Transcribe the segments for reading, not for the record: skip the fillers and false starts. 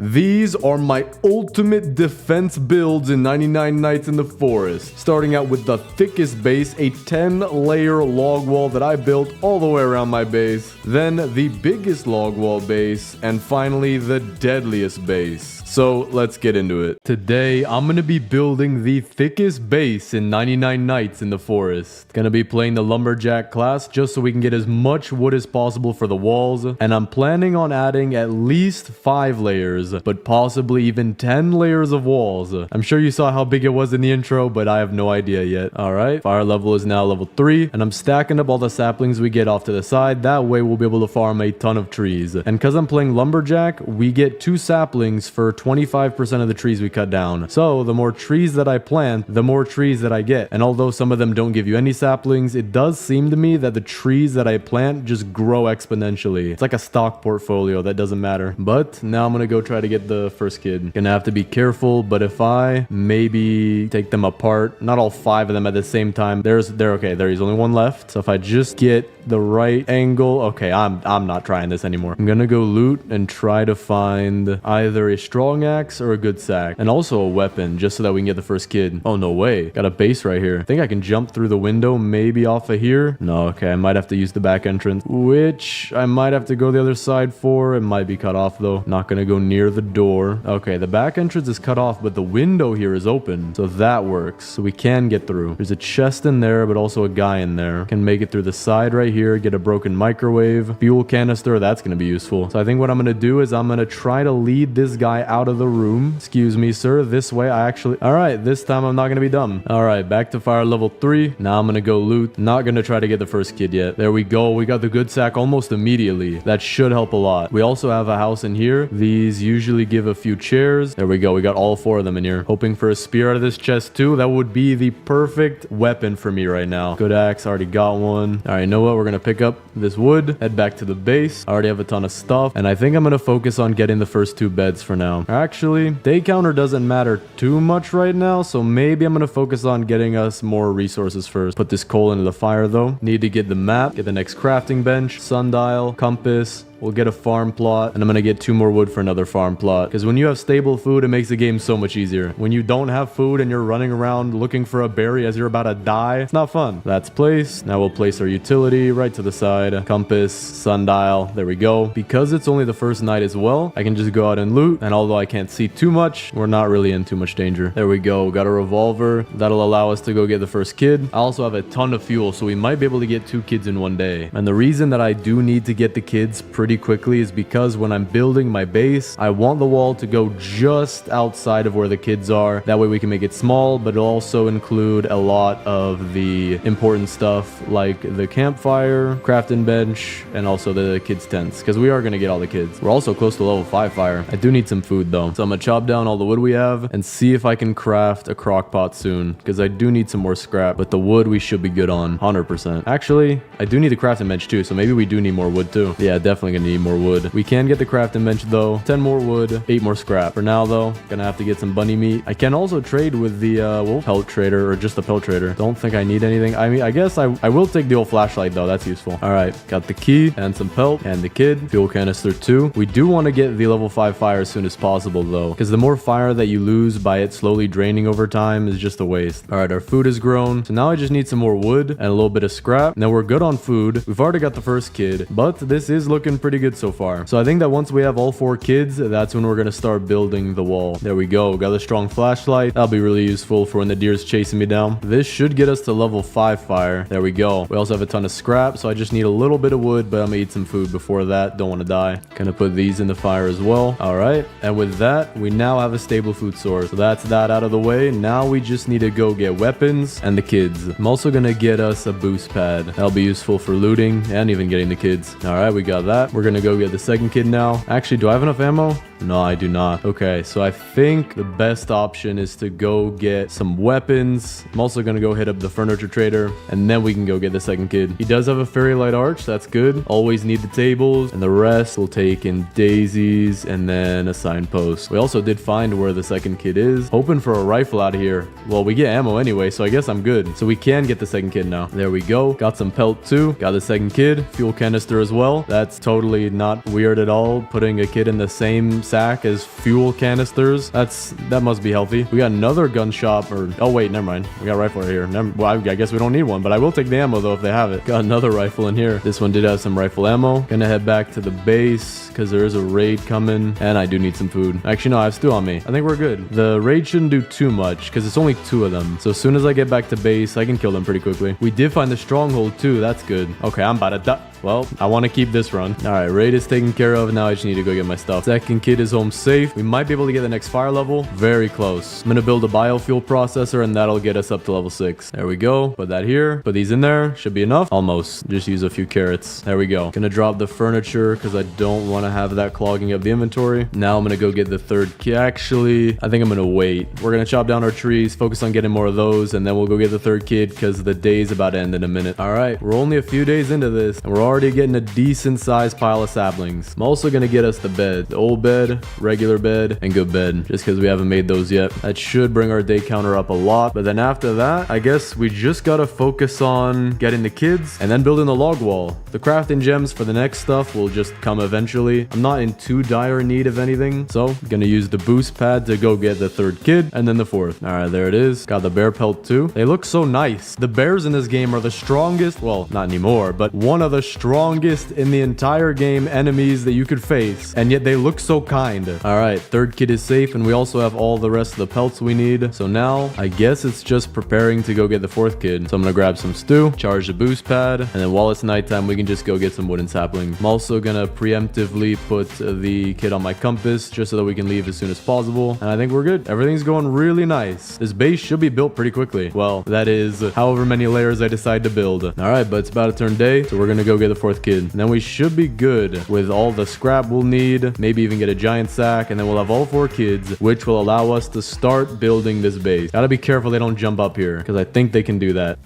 These are my ultimate defense builds in 99 Nights in the Forest. Starting out with the thickest base, a 10-layer log wall that I built all the way around my base. Then the biggest log wall base, and finally the deadliest base. So let's get into it. Today, I'm gonna be building the thickest base in 99 Nights in the Forest. Gonna be playing the lumberjack class just so we can get as much wood as possible for the walls. And I'm planning on adding at least 5 layers, but possibly even 10 layers of walls. I'm sure you saw how big it was in the intro, but I have no idea yet. Alright, fire level is now level 3, and I'm stacking up all the saplings we get off to the side. That way we'll be able to farm a ton of trees. And because I'm playing lumberjack, we get 2 saplings for 25% of the trees we cut down. So the more trees that I plant, the more trees that I get. And although some of them don't give you any saplings, it does seem to me that the trees that I plant just grow exponentially. It's like a stock portfolio that doesn't matter. But now I'm gonna go try to get the first kid. Gonna have to be careful, but if I maybe take them apart, not all 5 of them at the same time, there's only one left. So if I just get the right angle, okay, I'm not trying this anymore. I'm gonna go loot and try to find either a strong axe or a good sack, and also a weapon, just so that we can get the first kid. Oh, no way. Got a base right here. I think I can jump through the window, maybe off of here. No, okay, I might have to use the back entrance, which I might have to go the other side for. It might be cut off though. Not gonna go near the door. Okay, the back entrance is cut off, but the window here is open, so that works. So we can get through. There's a chest in there, but also a guy in there. Can make it through the side right here, get a broken microwave, fuel canister. That's gonna be useful. So I think what I'm gonna do is I'm gonna try to lead this guy out of the room. Excuse me, sir. This way. All right, this time I'm not gonna be dumb. All right, back to fire level 3. Now I'm gonna go loot. Not gonna try to get the first kid yet. There we go. We got the good sack almost immediately. That should help a lot. We also have a house in here. These usually give a few chairs. There we go. We got all 4 of them in here. Hoping for a spear out of this chest too. That would be the perfect weapon for me right now. Good axe. Already got one. All right, you know what? We're gonna pick up this wood, head back to the base. I already have a ton of stuff, and I think I'm gonna focus on getting the first 2 beds for now. Actually, day counter doesn't matter too much right now, so maybe I'm gonna focus on getting us more resources first. Put this coal into the fire though. Need to get the map, get the next crafting bench, sundial, compass. We'll get a farm plot, and I'm gonna get 2 more wood for another farm plot. Because when you have stable food, it makes the game so much easier. When you don't have food and you're running around looking for a berry as you're about to die, it's not fun. That's placed. Now we'll place our utility right to the side. Compass, sundial, there we go. Because it's only the first night as well, I can just go out and loot. And although I can't see too much, we're not really in too much danger. There we go. Got a revolver. That'll allow us to go get the first kid. I also have a ton of fuel, so we might be able to get 2 kids in one day. And the reason that I do need to get the kids pretty quickly is because when I'm building my base, I want the wall to go just outside of where the kids are. That way we can make it small, but it'll also include a lot of the important stuff like the campfire, crafting bench, and also the kids' tents, because we are going to get all the kids. We're also close to level 5 fire. I do need some food though, so I'm gonna chop down all the wood we have and see if I can craft a crock pot soon, because I do need some more scrap, but the wood we should be good on 100%. Actually, I do need the crafting bench too, so maybe we do need more wood too. Yeah, definitely gonna need more wood. We can get the crafting bench though. 10 more wood, 8 more scrap. For now though, gonna have to get some bunny meat. I can also trade with the pelt trader, or just the pelt trader. Don't think I need anything. I mean, I guess I will take the old flashlight though. That's useful. All right, got the key and some pelt and the kid. Fuel canister too. We do want to get the level 5 fire as soon as possible though, because the more fire that you lose by it slowly draining over time is just a waste. All right, our food is grown. So now I just need some more wood and a little bit of scrap. Now we're good on food. We've already got the first kid, but this is looking pretty good so far. So I think that once we have all 4 kids, that's when we're going to start building the wall. There we go. Got a strong flashlight. That'll be really useful for when the deer's chasing me down. This should get us to level 5 fire. There we go. We also have a ton of scrap, so I just need a little bit of wood, but I'm going to eat some food before that. Don't want to die. Gonna put these in the fire as well. All right. And with that, we now have a stable food source. So that's that out of the way. Now we just need to go get weapons and the kids. I'm also going to get us a boost pad. That'll be useful for looting and even getting the kids. All right, we got that. We're going to go get the second kid now. Actually, do I have enough ammo? No, I do not. Okay, so I think the best option is to go get some weapons. I'm also going to go hit up the furniture trader, and then we can go get the second kid. He does have a fairy light arch. That's good. Always need the tables, and the rest we'll take in daisies and then a signpost. We also did find where the second kid is. Hoping for a rifle out of here. Well, we get ammo anyway, so I guess I'm good. So we can get the second kid now. There we go. Got some pelt too. Got the second kid. Fuel canister as well. That's totally totally not weird at all. Putting a kid in the same sack as fuel canisters. That must be healthy. We got another gun shop, or oh wait, never mind. We got a rifle right here. Well, I guess we don't need one, but I will take the ammo though if they have it. Got another rifle in here. This one did have some rifle ammo. Gonna head back to the base because there is a raid coming, and I do need some food. Actually, no, I have stew on me. I think we're good. The raid shouldn't do too much because it's only 2 of them. So as soon as I get back to base, I can kill them pretty quickly. We did find the stronghold too. That's good. Okay, I'm about to die. Well, I want to keep this run. All right, raid is taken care of. Now I just need to go get my stuff. Second kid is home safe. We might be able to get the next fire level. Very close. I'm going to build a biofuel processor, and that'll get us up to level 6. There we go. Put that here. Put these in there. Should be enough. Almost. Just use a few carrots. There we go. Gonna drop the furniture because I don't want to have that clogging up the inventory. Now I'm going to go get the third kid. Actually, I think I'm going to wait. We're going to chop down our trees, focus on getting more of those, and then we'll go get the third kid because the day's about to end in a minute. All right, we're only a few days into this, and we're already getting a decent sized pile of saplings. I'm also gonna get us the bed, the old bed, regular bed, and good bed, just because we haven't made those yet. That should bring our day counter up a lot. But then after that, I guess we just gotta focus on getting the kids and then building the log wall. The crafting gems for the next stuff will just come eventually. I'm not in too dire need of anything, so I'm gonna use the boost pad to go get the third kid and then the fourth. All right, there it is. Got the bear pelt too. They look so nice. The bears in this game are the strongest, well, not anymore, but one of the strongest in the entire game enemies that you could face, and yet they look so kind. All right, third kid is safe, and we also have all the rest of the pelts we need. So now I guess it's just preparing to go get the fourth kid. So I'm gonna grab some stew, charge the boost pad, and then while it's nighttime we can just go get some wooden sapling. I'm also gonna preemptively put the kid on my compass just so that we can leave as soon as possible, and I think we're good. Everything's going really nice. This base should be built pretty quickly. Well, that is however many layers I decide to build. All right, but it's about to turn day, so we're gonna go get the fourth kid. And then we should be good with all the scrap we'll need, maybe even get a giant sack, and then we'll have all 4 kids, which will allow us to start building this base. Gotta be careful they don't jump up here, because I think they can do that.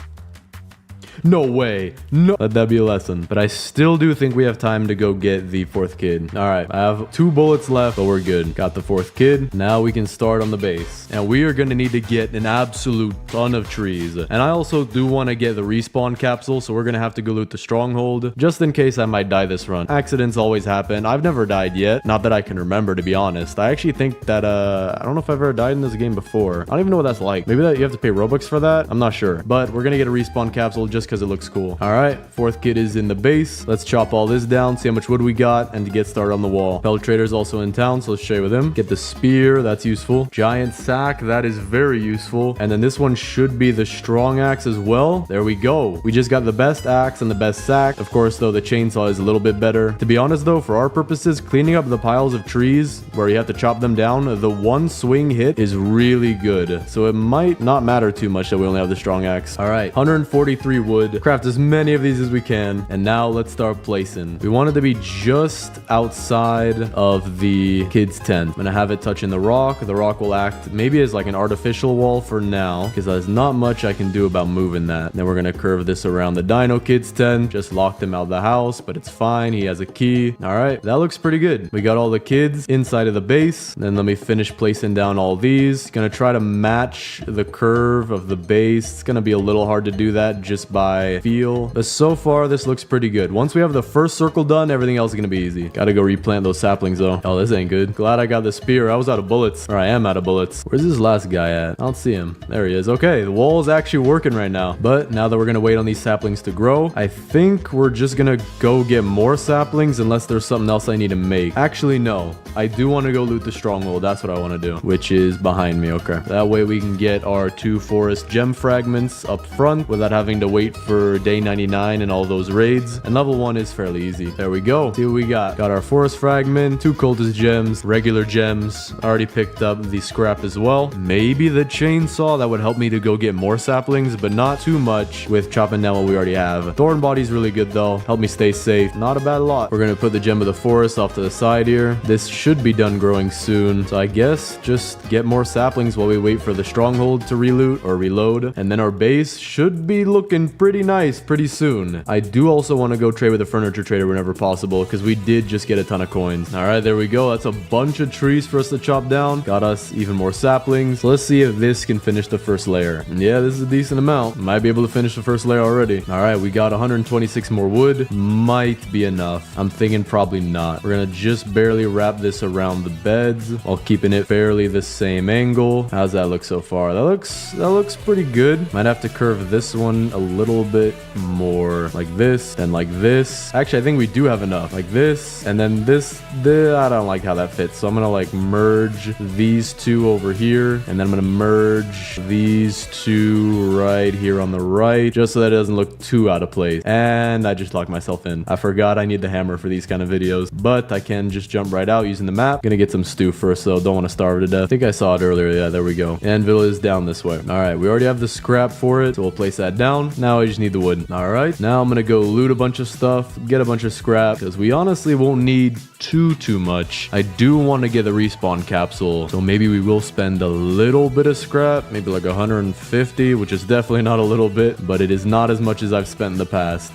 No way. No. Let that be a lesson. But I still do think we have time to go get the fourth kid. All right. I have 2 bullets left, but we're good. Got the fourth kid. Now we can start on the base. And we are going to need to get an absolute ton of trees. And I also do want to get the respawn capsule, so we're going to have to go loot the stronghold, just in case I might die this run. Accidents always happen. I've never died yet. Not that I can remember, to be honest. I actually think that, I don't know if I've ever died in this game before. I don't even know what that's like. Maybe that you have to pay Robux for that? I'm not sure. But we're going to get a respawn capsule just because it looks cool. All right, fourth kid is in the base. Let's chop all this down, see how much wood we got, and to get started on the wall. Peltrader's also in town, so let's trade with him. Get the spear, that's useful. Giant sack, that is very useful. And then this one should be the strong axe as well. There we go. We just got the best axe and the best sack. Of course, though, the chainsaw is a little bit better. To be honest, though, for our purposes, cleaning up the piles of trees where you have to chop them down, the one swing hit is really good. So it might not matter too much that we only have the strong axe. All right, 143 wood. Craft as many of these as we can. And now let's start placing. We want it to be just outside of the kid's tent. I'm gonna have it touching the rock. The rock will act maybe as like an artificial wall for now, because there's not much I can do about moving that. Then we're gonna curve this around the dino kid's tent. Just locked him out of the house, but it's fine. He has a key. All right, that looks pretty good. We got all the kids inside of the base. Then let me finish placing down all these. Gonna try to match the curve of the base. It's gonna be a little hard to do that just by feel, but so far this looks pretty good. Once we have the first circle done, everything else is gonna be easy. Gotta go replant those saplings though. Oh, this ain't good. Glad I got the spear. I was out of bullets, or I am out of bullets. Where's this last guy at? I don't see him. There he is. Okay, the wall is actually working right now. But now that we're gonna wait on these saplings to grow, I think we're just gonna go get more saplings unless there's something else I need to make. Actually, no. I do want to go loot the stronghold. That's what I want to do, which is behind me. Okay, that way we can get our 2 forest gem fragments up front without having to wait for day 99 and all those raids. And level 1 is fairly easy. There we go. See what we got. Got our forest fragment, 2 cultist gems, regular gems. Already picked up the scrap as well. Maybe the chainsaw, that would help me to go get more saplings, but not too much with chopping down what we already have. Thorn body's really good though. Help me stay safe. Not a bad lot. We're gonna put the gem of the forest off to the side here. This should be done growing soon. So I guess just get more saplings while we wait for the stronghold to reloot or reload. And then our base should be looking pretty nice pretty soon. I do also want to go trade with a furniture trader whenever possible because we did just get a ton of coins. All right, there we go. That's a bunch of trees for us to chop down. Got us even more saplings. So let's see if this can finish the first layer. And yeah, this is a decent amount. Might be able to finish the first layer already. All right, we got 126 more wood. Might be enough. I'm thinking probably not. We're gonna just barely wrap this around the beds while keeping it fairly the same angle. How's that look so far? That looks pretty good. Might have to curve this one a little bit more like this, then like this. Actually, I think we do have enough. Like this, and then this. I don't like how that fits, so I'm gonna like merge these two over here, and then I'm gonna merge these two right here on the right, just so that it doesn't look too out of place. And I just locked myself in. I forgot I need the hammer for these kind of videos, but I can just jump right out using the map. Gonna get some stew first, though. Don't want to starve to death. I think I saw it earlier. Yeah, there we go. Anvil is down this way. All right, we already have the scrap for it, so we'll place that down. Now I just need the wood. All right, now I'm gonna go loot a bunch of stuff, get a bunch of scrap, because we honestly won't need too much. I do want to get the respawn capsule, so maybe we will spend a little bit of scrap, maybe like 150, which is definitely not a little bit, but it is not as much as I've spent in the past.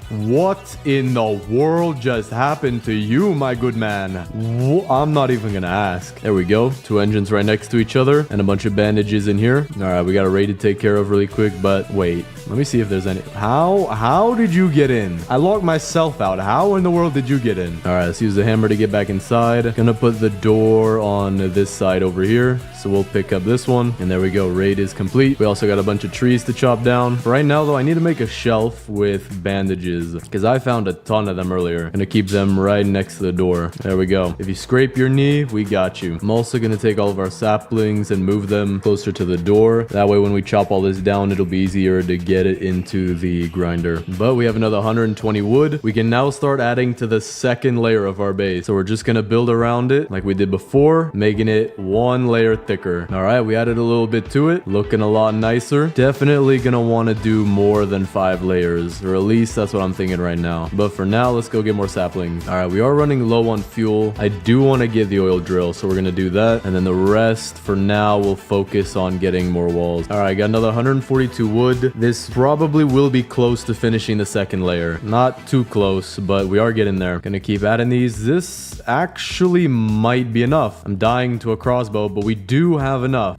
What in the world just happened to you, my good man? I'm not even gonna ask. There we go. Two engines right next to each other and a bunch of bandages in here. All right, we got a raid to take care of really quick, but wait. Let me see if there's any. How did you get in? I locked myself out. How in the world did you get in? All right, let's use the hammer to get back inside. Gonna put the door on this side over here. So we'll pick up this one. And there we go. Raid is complete. We also got a bunch of trees to chop down. For right now, though, I need to make a shelf with bandages because I found a ton of them earlier. Gonna keep them right next to the door. There we go. If you scrape your knee, we got you. I'm also gonna take all of our saplings and move them closer to the door. That way, when we chop all this down, it'll be easier to get it into the grinder. But we have another 120 wood. We can now start adding to the second layer of our base. So we're just gonna build around it like we did before, making it one layer thicker. All right, we added a little bit to it, looking a lot nicer. Definitely gonna want to do more than 5 layers, or at least that's what I'm thinking right now. But for now, let's go get more saplings. All right, we are running low on fuel. I do want to get the oil drill, so we're gonna do that, and then the rest for now we'll focus on getting more walls. All right, got another 142 wood. This probably will be close to finishing the second layer. Not too close, but we are getting there. Gonna keep adding these. This actually might be enough. I'm dying to a crossbow, but we do have enough.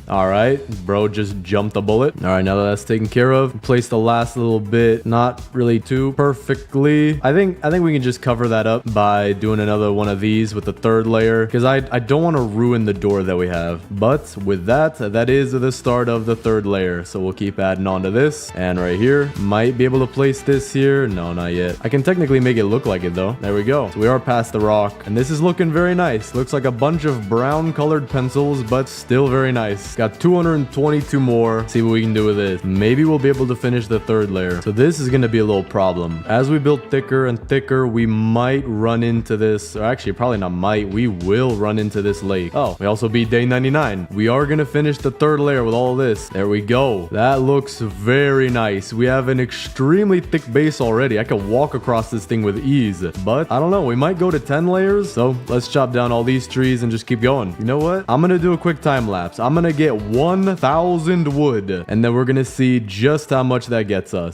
All right, bro just jumped a bullet. All right, now that that's taken care of, place the last little bit, not really too perfectly. I think we can just cover that up by doing another one of these with the third layer, because I don't want to ruin the door that we have. But with that, that is the start of the third layer. So we'll keep adding on to this, and right here, might be able to place this here. No, not yet. I can technically make it look like it though. There we go. So we are past the rock, and this is looking very nice. Looks like a bunch of brown colored pencils, but still very nice. Got 222 more. See what we can do with this. Maybe we'll be able to finish the third layer. So this is going to be a little problem. As we build thicker and thicker, we might run into this, or actually probably not might, we will run into this lake. Oh, we also beat day 99. We are going to finish the third layer with all of this. There we go. That looks very nice. We have an extremely thick base already. I could walk across this thing with ease, but I don't know. We might go to 10 layers. So let's chop down all these trees and just keep going. You know what? I'm going to do a quick time lapse. I'm going to get 1,000 wood, and then we're gonna see just how much that gets us.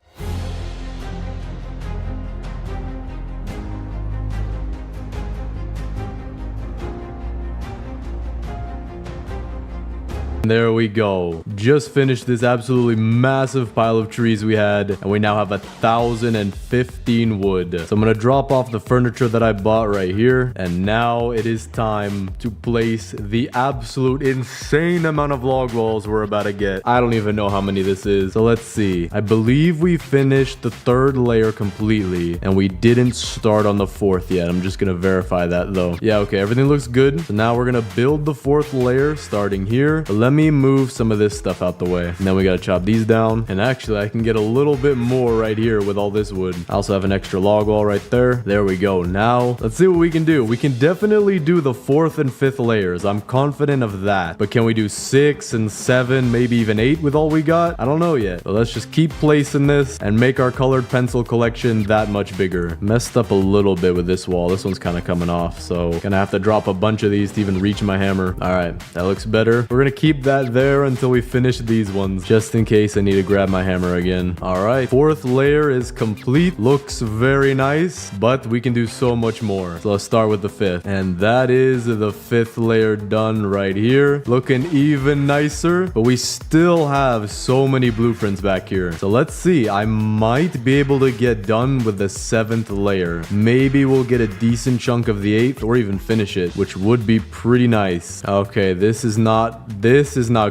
There we go. Just finished this absolutely massive pile of trees we had, and we now have 1,015 wood. So I'm gonna drop off the furniture that I bought right here, and now it is time to place the absolute insane amount of log walls we're about to get. I don't even know how many this is, so let's see. I believe we finished the third layer completely, and we didn't start on the fourth yet. I'm just gonna verify that though. Yeah, okay, everything looks good. So now we're gonna build the fourth layer starting here. But let me move some of this stuff out the way, and then we gotta chop these down. And actually I can get a little bit more right here with all this wood. I also have an extra log wall right there. There we go. Now let's see what we can do. We can definitely do the fourth and fifth layers. I'm confident of that, but can we do 6 and 7, maybe even 8 with all we got? I don't know yet, but let's just keep placing this and make our colored pencil collection that much bigger. Messed up a little bit with this wall. This one's kind of coming off, so gonna have to drop a bunch of these to even reach my hammer. All right, that looks better. We're gonna keep keep that there until we finish these ones, just in case I need to grab my hammer again. All right, 4th layer is complete. Looks very nice, but we can do so much more. So let's start with the 5th. And that is the 5th layer done right here. Looking even nicer, but we still have so many blueprints back here. So let's see. I might be able to get done with the 7th layer. Maybe we'll get a decent chunk of the 8th or even finish it, which would be pretty nice. Okay, this is not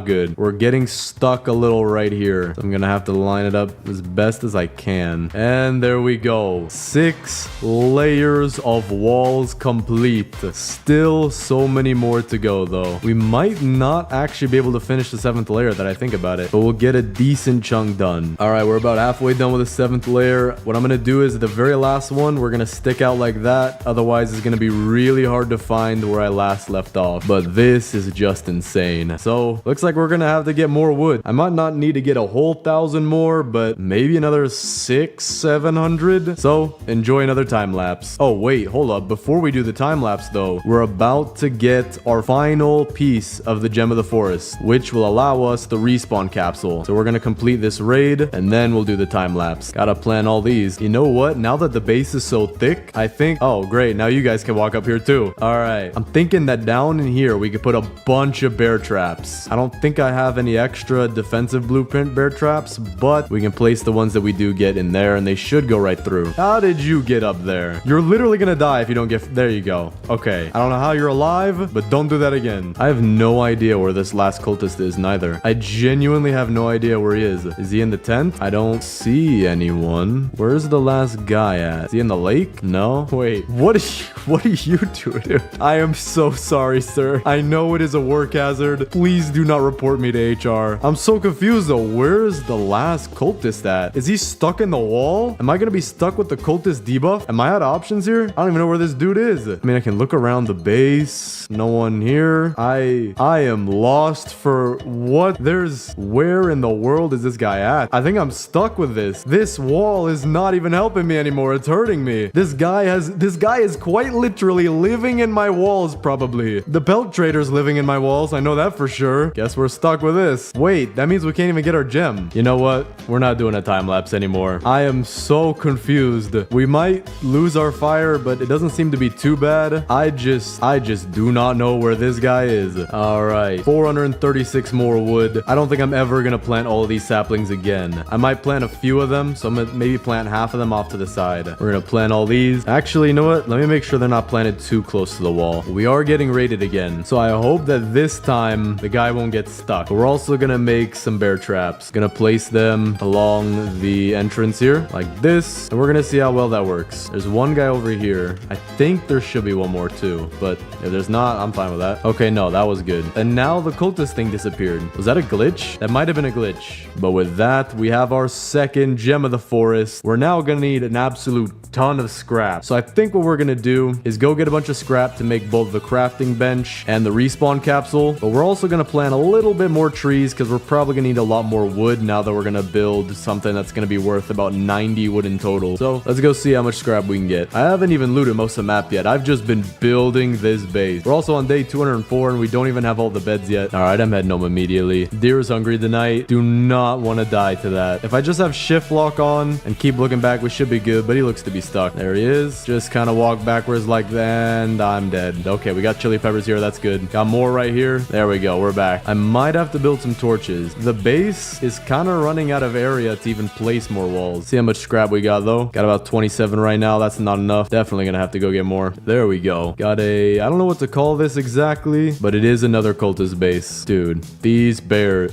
good. We're getting stuck a little right here. So I'm gonna have to line it up as best as I can. And there we go. 6 layers of walls complete. Still so many more to go though. We might not actually be able to finish the 7th layer that I think about it, but we'll get a decent chunk done. All right, we're about halfway done with the 7th layer. What I'm gonna do is the very last one, we're gonna stick out like that. Otherwise, it's gonna be really hard to find where I last left off. But this is just insane. So looks like we're gonna have to get more wood. I might not need to get a whole 1,000 more, but maybe another 600-700. So enjoy another time lapse. Oh wait, hold up. Before we do the time lapse though, we're about to get our final piece of the Gem of the Forest, which will allow us the respawn capsule. So we're gonna complete this raid and then we'll do the time lapse. Gotta plan all these. You know what? Now that the base is so thick, I think, oh great, now you guys can walk up here too. All right, I'm thinking that down in here we could put a bunch of bear traps. I don't think I have any extra defensive blueprint bear traps, but we can place the ones that we do get in there and they should go right through. How did you get up there? You're literally gonna die if you don't get, there you go. Okay, I don't know how you're alive, but don't do that again. I have no idea where this last cultist is neither. I genuinely have no idea where he is. Is he in the tent? I don't see anyone. Where's the last guy at? Is he in the lake? No? Wait, what are you doing, dude? I am so sorry, sir. I know it is a work hazard. Please do not report me to HR. I'm so confused though. Where's the last cultist at? Is he stuck in the wall? Am I gonna be stuck with the cultist debuff? Am I out of options here? I don't even know where this dude is. I mean, I can look around the base. No one here. I am lost for what? Where in the world is this guy at? I think I'm stuck with this. This wall is not even helping me anymore. It's hurting me. This guy is quite literally living in my walls, probably. The pelt trader's living in my walls. I know that for sure. Guess we're stuck with this. Wait, that means we can't even get our gem. You know what? We're not doing a time lapse anymore. I am so confused. We might lose our fire, but it doesn't seem to be too bad. I just do not know where this guy is. All right, 436 more wood. I don't think I'm ever gonna plant all of these saplings again. I might plant a few of them, so I'm gonna maybe plant half of them off to the side. We're gonna plant all these. Actually, you know what? Let me make sure they're not planted too close to the wall. We are getting raided again, so I hope that this time the guy won't get stuck. But we're also gonna make some bear traps. Gonna place them along the entrance here, like this, and we're gonna see how well that works. There's one guy over here. I think there should be one more too, but if there's not, I'm fine with that. Okay, no, that was good. And now the cultist thing disappeared. Was that a glitch? That might have been a glitch. But with that, we have our second Gem of the Forest. We're now gonna need an absolute ton of scrap. So I think what we're gonna do is go get a bunch of scrap to make both the crafting bench and the respawn capsule. But we're also gonna plant a little bit more trees because we're probably gonna need a lot more wood now that we're gonna build something that's gonna be worth about 90 wood in total. So let's go see how much scrap we can get. I haven't even looted most of the map yet. I've just been building this base. We're also on day 204 and we don't even have all the beds yet. All right, I'm heading home immediately. Deer is hungry tonight. Do not want to die to that. If I just have shift lock on and keep looking back, we should be good, but he looks to be stuck. There he is. Just kind of walk backwards like that and I'm dead. Okay, we got chili peppers here. That's good. Got more right here. There we go. We're back. I might have to build some torches. The base is kind of running out of area to even place more walls. See how much scrap we got though. Got about 27 right now. That's not enough. Definitely gonna have to go get more. There we go. Got a, I don't know what to call this exactly, but it is another cultist base. Dude, these bears.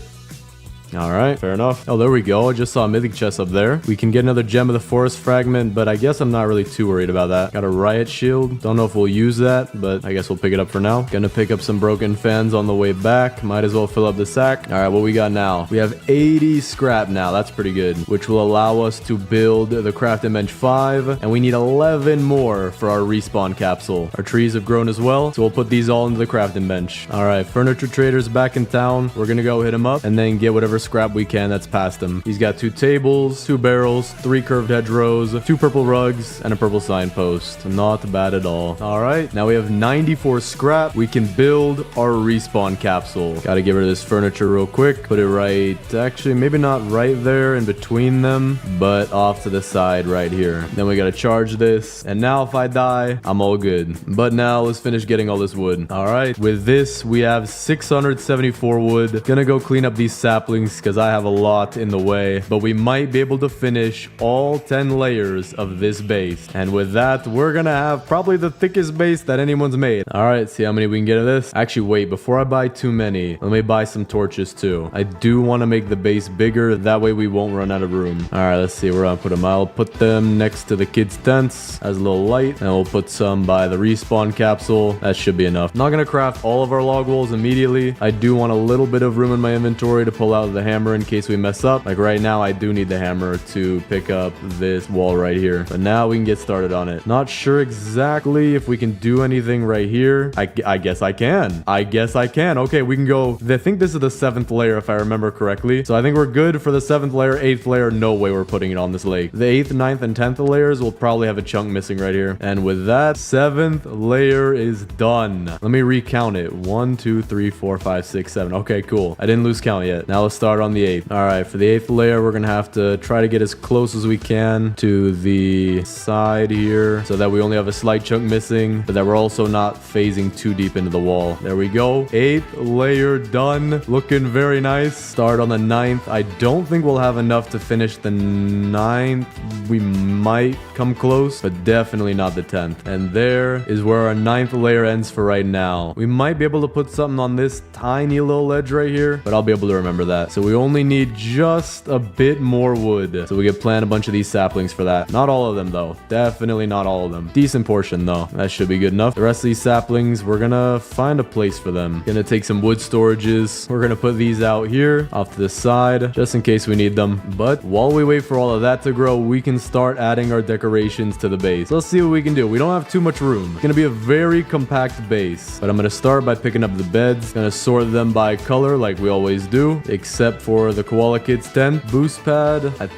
All right, fair enough. Oh, there we go. I just saw a mythic chest up there. We can get another Gem of the Forest fragment, but I guess I'm not really too worried about that. Got a riot shield. Don't know if we'll use that, but I guess we'll pick it up for now. Gonna pick up some broken fans on the way back. Might as well fill up the sack. All right, what we got now? We have 80 scrap now. That's pretty good, which will allow us to build the crafting bench 5, and we need 11 more for our respawn capsule. Our trees have grown as well, so we'll put these all into the crafting bench. All right, furniture trader's back in town. We're gonna go hit him up and then get whatever scrap we can that's past him. He's got 2 tables, 2 barrels, 3 curved hedgerows, 2 purple rugs, and a purple signpost. Not bad at all. All right, now we have 94 scrap. We can build our respawn capsule. Gotta get rid of this furniture real quick. Put it right, actually, maybe not right there in between them, but off to the side right here. Then we gotta charge this. And now if I die, I'm all good. But now let's finish getting all this wood. All right, with this, we have 674 wood. Gonna go clean up these saplings because I have a lot in the way, but we might be able to finish all 10 layers of this base. And with that, we're gonna have probably the thickest base that anyone's made. All right, see how many we can get of this. Actually, wait, before I buy too many, let me buy some torches too. I do want to make the base bigger. That way we won't run out of room. All right, let's see where I'll put them. I'll put them next to the kids' tents as a little light, and we'll put some by the respawn capsule. That should be enough. Not gonna craft all of our log walls immediately. I do want a little bit of room in my inventory to pull out the hammer in case we mess up. Like right now, I do need the hammer to pick up this wall right here. But now we can get started on it. Not sure exactly if we can do anything right here. I guess I can. I guess I can. Okay, we can go. I think this is the 7th layer if I remember correctly. So I think we're good for the 7th layer. 8th layer, no way we're putting it on this lake. The 8th, 9th, and 10th layers will probably have a chunk missing right here. And with that, 7th layer is done. Let me recount it. 1, 2, 3, 4, 5, 6, 7. Okay, cool. I didn't lose count yet. Now let's start on the 8th. All right, for the 8th layer, we're gonna have to try to get as close as we can to the side here so that we only have a slight chunk missing, but that we're also not phasing too deep into the wall. There we go. 8th layer done. Looking very nice. Start on the 9th. I don't think we'll have enough to finish the 9th. We might come close, but definitely not the 10th. And there is where our 9th layer ends for right now. We might be able to put something on this tiny little ledge right here, but I'll be able to remember that. So we only need just a bit more wood. So we can plant a bunch of these saplings for that. Not all of them though. Definitely not all of them. Decent portion though. That should be good enough. The rest of these saplings, we're gonna find a place for them. Gonna take some wood storages. We're gonna put these out here off to the side just in case we need them. But while we wait for all of that to grow, we can start adding our decorations to the base. Let's see what we can do. We don't have too much room. It's gonna be a very compact base, but I'm gonna start by picking up the beds. Gonna sort them by color like we always do, except for the koala kids tent. Boost pad, I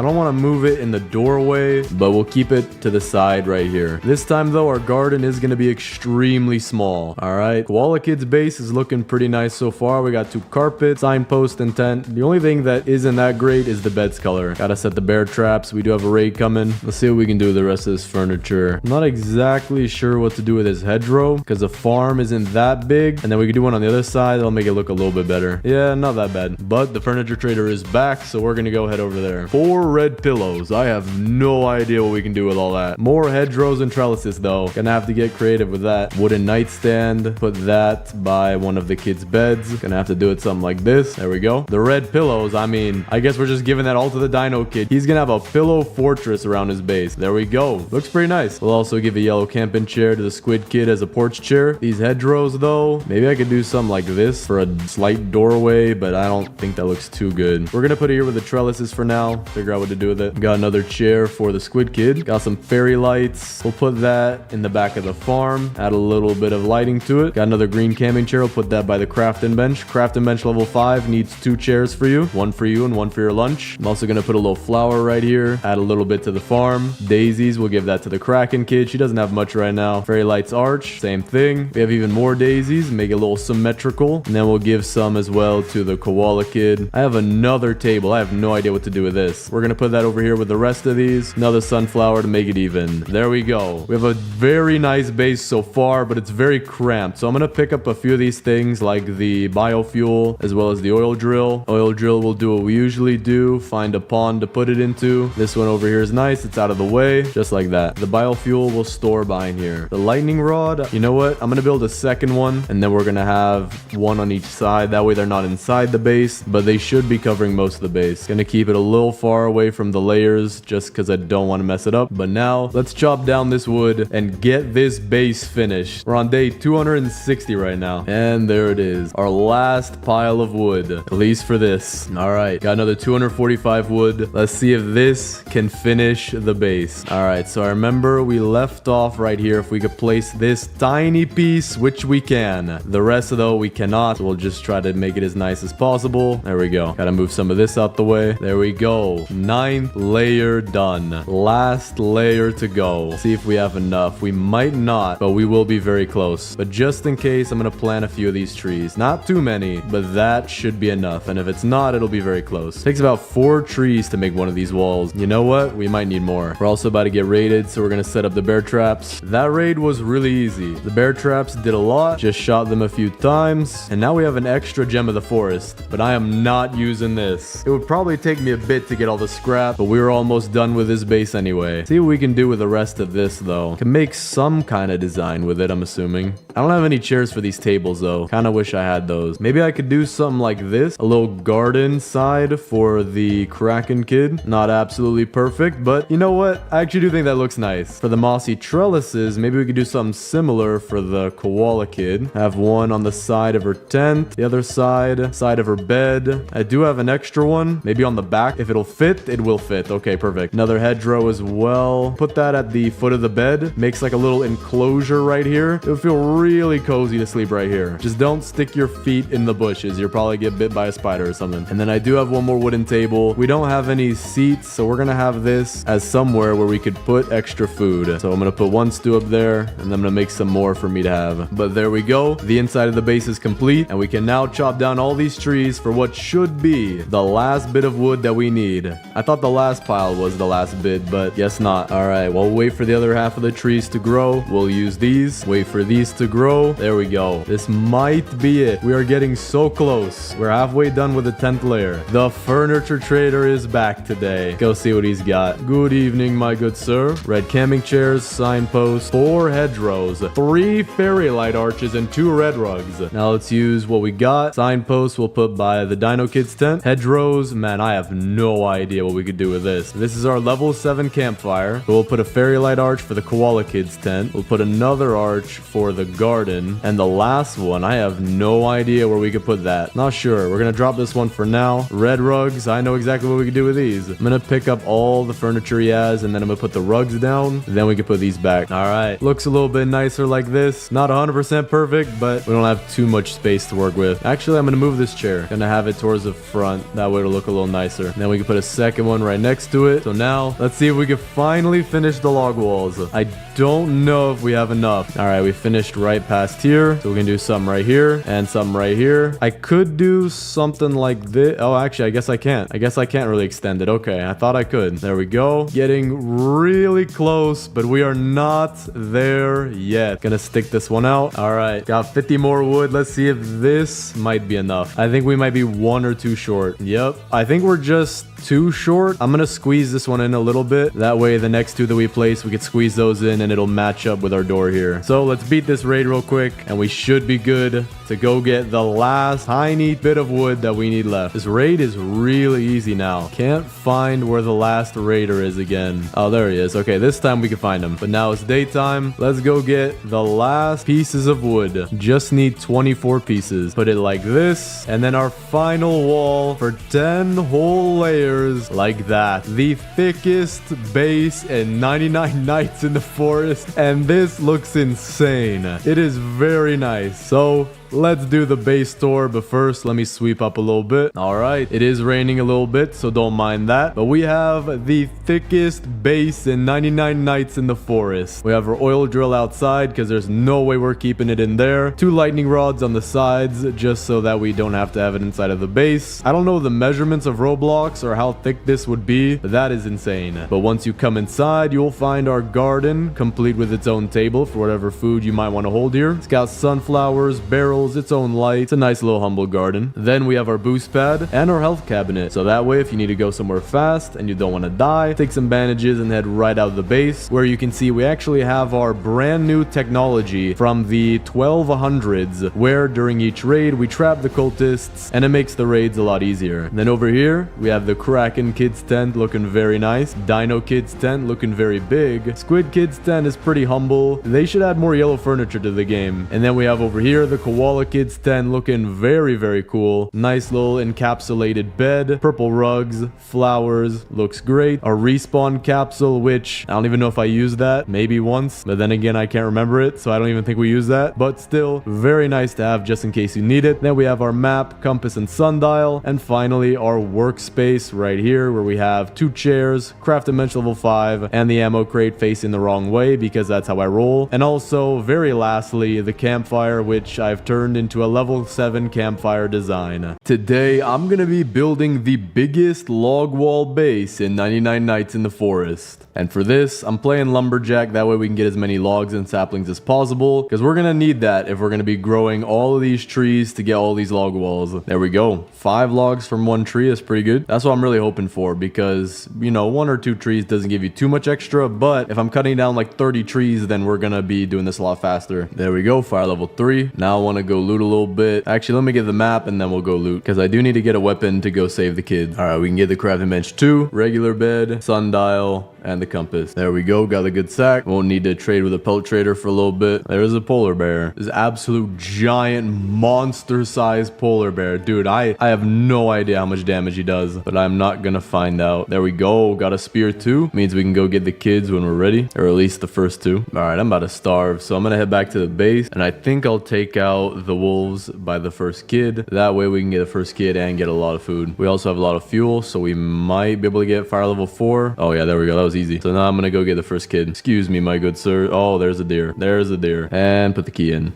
don't want to move it in the doorway, but we'll keep it to the side right here. This time though, our garden is gonna be extremely small. All right, koala kids base is looking pretty nice so far. We got 2 carpets, signpost, and tent. The only thing that isn't that great is the bed's color. Gotta set the bear traps. We do have a raid coming. Let's see what we can do with the rest of this furniture. I'm not exactly sure what to do with this hedgerow because the farm isn't that big, and then we can do one on the other side. That'll make it look a little bit better. Yeah, not that bad. But the furniture trader is back, so we're gonna go head over there. 4 red pillows. I have no idea what we can do with all that. More hedgerows and trellises though. Gonna have to get creative with that. Wooden nightstand. Put that by one of the kids' beds. Gonna have to do it something like this. There we go. The red pillows, I mean, I guess we're just giving that all to the dino kid. He's gonna have a pillow fortress around his base. There we go. Looks pretty nice. We'll also give a yellow camping chair to the squid kid as a porch chair. These hedgerows though, maybe I could do something like this for a slight doorway, but I don't think that looks too good. We're gonna put it here with the trellises for now. Figure out what to do with it. Got another chair for the squid kid. Got some fairy lights. We'll put that in the back of the farm. Add a little bit of lighting to it. Got another green camping chair. We'll put that by the crafting bench. Crafting bench level 5 needs 2 chairs for you. 1 for you and 1 for your lunch. I'm also gonna put a little flower right here. Add a little bit to the farm. Daisies, we'll give that to the Kraken kid. She doesn't have much right now. Fairy lights arch, same thing. We have even more daisies. Make it a little symmetrical. And then we'll give some as well to the koala kid. I have another table. I have no idea what to do with this. We're gonna put that over here with the rest of these. Another sunflower to make it even. There we go. We have a very nice base so far, but it's very cramped. So I'm gonna pick up a few of these things like the biofuel as well as the oil drill. Oil drill will do what we usually do. Find a pond to put it into. This one over here is nice. It's out of the way. Just like that. The biofuel will store behind here. The lightning rod, you know what? I'm gonna build a second one and then we're gonna have one on each side. That way they're not inside the base, but they should be covering most of the base. Gonna keep it a little far away from the layers just because I don't want to mess it up. But now let's chop down this wood and get this base finished. We're on day 260 right now. And there it is. Our last pile of wood, at least for this. All right, got another 245 wood. Let's see if this can finish the base. All right, so I remember we left off right here. If we could place this tiny piece, which we can. The rest though, we cannot. So we'll just try to make it as nice as possible. possible. There we go. Gotta move some of this out the way. There we go. 9th layer done. Last layer to go. See if we have enough. We might not, but we will be very close. But just in case, I'm gonna plant a few of these trees. Not too many, but that should be enough. And if it's not, it'll be very close. Takes about 4 trees to make one of these walls. You know what? We might need more. We're also about to get raided, so we're gonna set up the bear traps. That raid was really easy. The bear traps did a lot. Just shot them a few times. And now we have an extra gem of the forest. But I am not using this. It would probably take me a bit to get all the scrap, but we were almost done with this base anyway. See what we can do with the rest of this, though. Can make some kind of design with it, I'm assuming. I don't have any chairs for these tables, though. Kind of wish I had those. Maybe I could do something like this. A little garden side for the Kraken kid. Not absolutely perfect, but you know what? I actually do think that looks nice. For the mossy trellises, maybe we could do something similar for the koala kid. Have one on the side of her tent, the other side of her bed. I do have an extra one, maybe on the back. If it'll fit, it will fit. Okay, perfect. Another hedgerow as well. Put that at the foot of the bed. Makes like a little enclosure right here. It would feel really cozy to sleep right here. Just don't stick your feet in the bushes. You'll probably get bit by a spider or something. And then I do have one more wooden table. We don't have any seats, so we're gonna have this as somewhere where we could put extra food. So I'm gonna put one stew up there, and then I'm gonna make some more for me to have. But there we go. The inside of the base is complete, and we can now chop down all these trees for what should be the last bit of wood that we need. I thought the last pile was the last bit, but guess not. All right, well, we'll wait for the other half of the trees to grow. We'll use these. Wait for these to grow. There we go. This might be it. We are getting so close. We're halfway done with the 10th layer. The furniture trader is back today. Go see what he's got. Good evening, my good sir. Red camping chairs, signposts, 4 hedgerows, 3 fairy light arches, and 2 red rugs. Now let's use what we got. Signposts we'll put by the Dino Kids tent. Hedgerows, man, I have no idea what we could do with this. This is our level 7 campfire. So we'll put a fairy light arch for the Koala Kids tent. We'll put another arch for the garden. And the last one, I have no idea where we could put that. Not sure. We're gonna drop this one for now. Red rugs, I know exactly what we could do with these. I'm gonna pick up all the furniture he has, and then I'm gonna put the rugs down. Then we can put these back. All right. Looks a little bit nicer like this. Not 100% perfect, but we don't have too much space to work with. Actually, I'm gonna move this chair. Gonna have it towards the front. That way it'll look a little nicer. And then we can put a second one right next to it. So now, let's see if we can finally finish the log walls. I don't know if we have enough. All right, we finished right past here. So we can do something right here and something right here. I could do something like this. Oh, actually, I guess I can't. I guess I can't really extend it. Okay, I thought I could. There we go. Getting really close, but we are not there yet. Gonna stick this one out. All right, got 50 more wood. Let's see if this might be enough. I think we might be 1 or 2 short. Yep, I think we're just too short. I'm gonna squeeze this one in a little bit. That way the next 2 that we place, we could squeeze those in and it'll match up with our door here. So let's beat this raid real quick and we should be good to go get the last tiny bit of wood that we need left. This raid is really easy now. Can't find where the last raider is again. Oh, there he is. Okay, this time we can find him. But now it's daytime. Let's go get the last pieces of wood. Just need 24 pieces. Put it like this. And then our final wall for 10 whole layers like that. The thickest base in 99 Nights in the Forest. And this looks insane. It is very nice. So let's do the base tour, but first let me sweep up a little bit. All right, it is raining a little bit, so don't mind that. But we have the thickest base in 99 Nights in the Forest. We have our oil drill outside because there's no way we're keeping it in there. 2 lightning rods on the sides just so that we don't have to have it inside of the base. I don't know the measurements of Roblox or how thick this would be, but that is insane. But once you come inside, you'll find our garden complete with its own table for whatever food you might want to hold here. It's got sunflowers, barrels, its own light. It's a nice little humble garden. Then we have our boost pad and our health cabinet. So that way, if you need to go somewhere fast and you don't want to die, take some bandages and head right out of the base, where you can see we actually have our brand new technology from the 1200s, where during each raid, we trap the cultists and it makes the raids a lot easier. And then over here, we have the Kraken Kids tent looking very nice. Dino Kids tent looking very big. Squid Kids tent is pretty humble. They should add more yellow furniture to the game. And then we have over here the Koala Koala Kids 10 looking very, very cool. Nice little encapsulated bed, purple rugs, flowers, looks great. A respawn capsule, which I don't even know if I used that, maybe once, but then again, I can't remember it, so I don't even think we used that, but still very nice to have just in case you need it. Then we have our map, compass, and sundial, and finally our workspace right here where we have 2 chairs, craft dimension level 5, and the ammo crate facing the wrong way because that's how I roll. And also, very lastly, the campfire, which I've turned into a level 7 campfire design. Today, I'm gonna be building the biggest log wall base in 99 Nights in the Forest. And for this, I'm playing lumberjack, that way we can get as many logs and saplings as possible, because we're gonna need that if we're gonna be growing all of these trees to get all these log walls. There we go. 5 logs from 1 tree is pretty good. That's what I'm really hoping for, because, you know, 1 or 2 trees doesn't give you too much extra, but if I'm cutting down like 30 trees, then we're gonna be doing this a lot faster. There we go, fire level 3. Now I want to go loot a little bit. Actually, let me get the map and then we'll go loot, because I do need to get a weapon to go save the kids. All right, we can get the crafting bench 2, regular bed, sundial, and the compass. There we go, got a good sack. Won't need to trade with a pelt trader for a little bit. There's a polar bear. This absolute giant monster-sized polar bear. Dude, I have no idea how much damage he does, but I'm not gonna find out. There we go, got a spear too. Means we can go get the kids when we're ready, or at least the first 2. All right, I'm about to starve, so I'm gonna head back to the base, and I think I'll take out the wolves by the first kid. That way we can get the first kid and get a lot of food. We also have a lot of fuel, so we might be able to get fire level 4. Oh yeah, there we go, that was easy. So now I'm gonna go get the first kid. Excuse me, my good sir. Oh, there's a deer. There's a deer. And put the key in.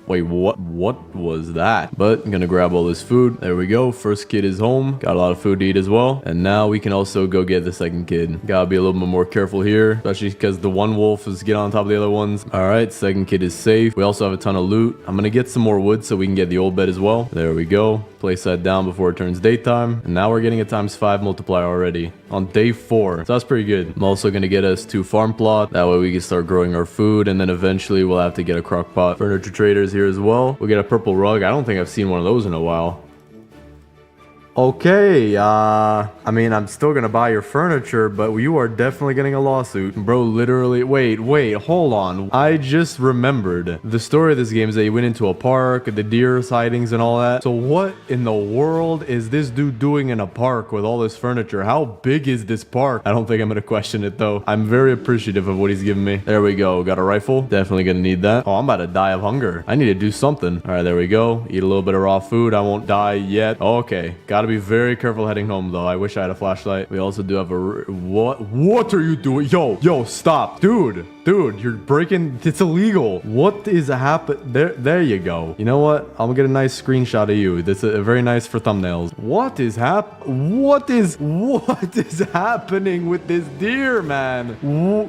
Wait, what was that? But I'm gonna grab all this food. There we go. First kid is home. Got a lot of food to eat as well. And now we can also go get the second kid. Gotta be a little bit more careful here, especially because the one wolf is getting on top of the other ones. All right, second kid is safe. We also have a ton of loot. I'm gonna get some more wood so we can get the old bed as well. There we go. Place that down before it turns daytime. And now we're getting a ×5 multiplier already on day 4. So that's pretty good. I'm also gonna get us 2 farm plot. That way we can start growing our food, and then eventually we'll have to get a crock pot. Furniture traders here as well. We'll get a purple rug. I don't think I've seen one of those in a while. Okay, I mean, I'm still gonna buy your furniture, but you are definitely getting a lawsuit. Bro, literally, wait, hold on. I just remembered. The story of this game is that you went into a park, the deer sightings and all that. So what in the world is this dude doing in a park with all this furniture? How big is this park? I don't think I'm gonna question it though. I'm very appreciative of what he's giving me. There we go, got a rifle. Definitely gonna need that. Oh, I'm about to die of hunger. I need to do something. All right, there we go. Eat a little bit of raw food. I won't die yet. Okay, gotta be very careful heading home though. I wish I had a flashlight. We also do have a what are you doing? Yo, stop, dude, you're breaking. It's illegal. What is happening? There you go. You know what, I'm gonna get a nice screenshot of you. That's a very nice for thumbnails. What is happening with this deer, man?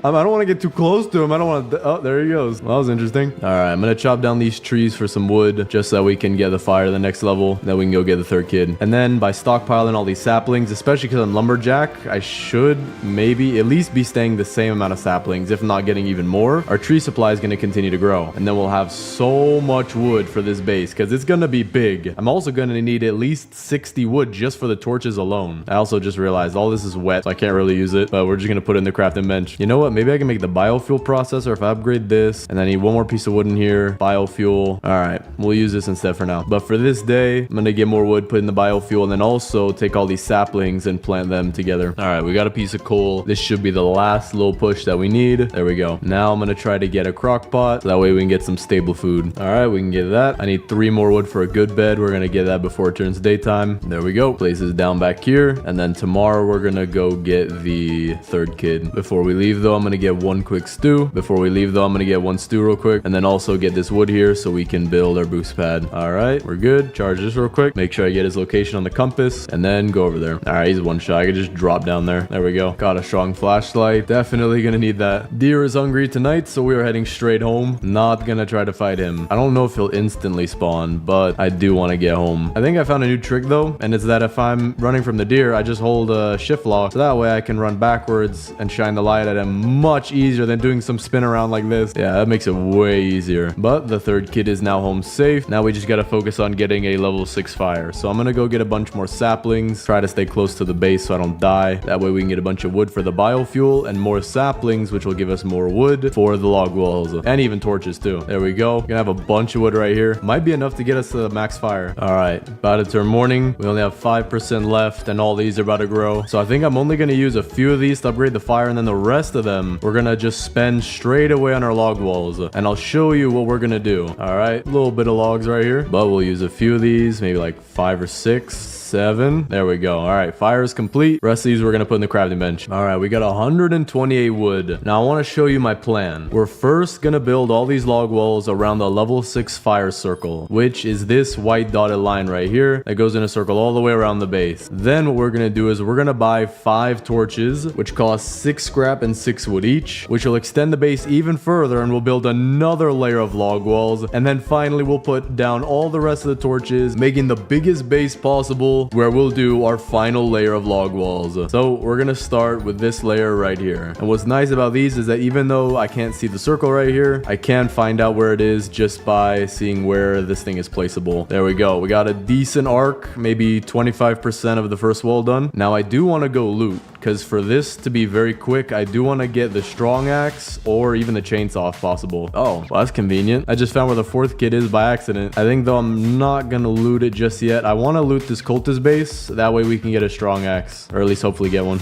I don't want to get too close to him. I don't want to. Oh, there he goes. Well, that was interesting. All right, I'm gonna chop down these trees for some wood just so we can get the fire to the next level. Then we can go get the third kid, and then by stockpiling all these saplings, especially because I'm lumberjack, I should maybe at least be staying the same amount of saplings, if not getting even more. Our tree supply is going to continue to grow, and then we'll have so much wood for this base because it's going to be big. I'm also going to need at least 60 wood just for the torches alone. I also just realized all this is wet, so I can't really use it, but we're just going to put it in the crafting bench. You know what, maybe I can make the biofuel processor if I upgrade this, and then I need 1 more piece of wood in here. Biofuel. All right, we'll use this instead for now, but for this day I'm going to get more wood, put in the biofuel, and then also take all these saplings and plant them together. All right, we got a piece of coal. This should be the last little push that we need. There we go. Now I'm gonna try to get a crock pot, so that way we can get some stable food. All right, we can get that. I need 3 more wood for a good bed. We're gonna get that before it turns daytime. There we go. Place is down back here, and then tomorrow we're gonna go get the third kid. Before we leave though, I'm gonna get 1 quick stew. Before we leave though, I'm gonna get 1 stew real quick, and then also get this wood here so we can build our boost pad. All right, we're good. Charge this real quick. Make sure I get his location on the compass, and then go over there. All right, he's 1 shot. I could just drop down there. There we go. Got a strong flashlight. Definitely gonna need that. Deer is hungry tonight, so we are heading straight home. Not gonna try to fight him. I don't know if he'll instantly spawn, but I do want to get home. I think I found a new trick though, and it's that if I'm running from the deer, I just hold a shift lock, so that way I can run backwards and shine the light at him much easier than doing some spin around like this. Yeah, that makes it way easier. But the third kid is now home safe. Now we just gotta focus on getting a level 6 fire. So I'm gonna go get a bunch more saplings, try to stay close to the base so I don't die. That way we can get a bunch of wood for the biofuel and more saplings, which will give us more more wood for the log walls and even torches too. There we go. Gonna have a bunch of wood right here. Might be enough to get us to max fire. All right, about to turn morning. We only have 5% left and all these are about to grow. So I think I'm only gonna use a few of these to upgrade the fire, and then the rest of them we're gonna just spend straight away on our log walls. And I'll show you what we're gonna do. All right, a little bit of logs right here, but we'll use a few of these, maybe like 5 or 6. 7. There we go. All right, fire is complete. Rest of these we're gonna put in the crafting bench. All right, we got 128 wood. Now I want to show you my plan. We're first gonna build all these log walls around the level 6 fire circle, which is this white dotted line right here that goes in a circle all the way around the base. Then what we're gonna do is we're gonna buy 5 torches, which cost 6 scrap and 6 wood each, which will extend the base even further, and we'll build another layer of log walls. And then finally we'll put down all the rest of the torches, making the biggest base possible, where we'll do our final layer of log walls. So we're gonna start with this layer right here. And what's nice about these is that even though I can't see the circle right here, I can find out where it is just by seeing where this thing is placeable. There we go. We got a decent arc, maybe 25% of the first wall done. Now I do want to go loot, because for this to be very quick, I do want to get the strong axe or even the chainsaw if possible. Oh, well, that's convenient. I just found where the 4th kit is by accident. I think though I'm not gonna loot it just yet. I want to loot this cultist base. That way we can get a strong axe, or at least hopefully get one.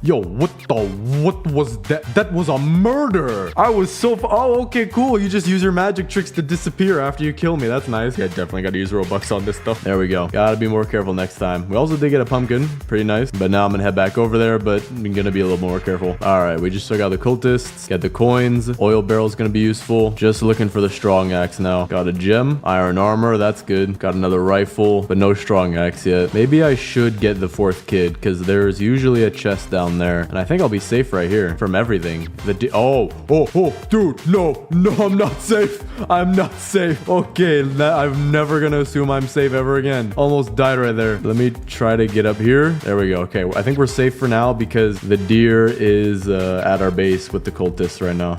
Yo, what was that? That was a murder. I was so oh, okay, cool. You just use your magic tricks to disappear after you kill me. That's nice. Yeah, definitely got to use Robux on this stuff. There we go. Gotta be more careful next time. We also did get a pumpkin. Pretty nice. But now I'm gonna head back over there, but I'm gonna be a little more careful. All right, we just took out the cultists. Got the coins. Oil barrel's gonna be useful. Just looking for the strong axe now. Got a gem. Iron armor. That's good. Got another rifle, but no strong axe yet. Maybe I should get the 4th kid, because there's usually a chest down there, and I think I'll be safe right here from everything. Oh, dude, no, I'm not safe. I'm not safe. Okay, I'm never gonna assume I'm safe ever again. Almost died right there. Let me try to get up here. There we go. Okay, I think we're safe for now because the deer is at our base with the cultists right now.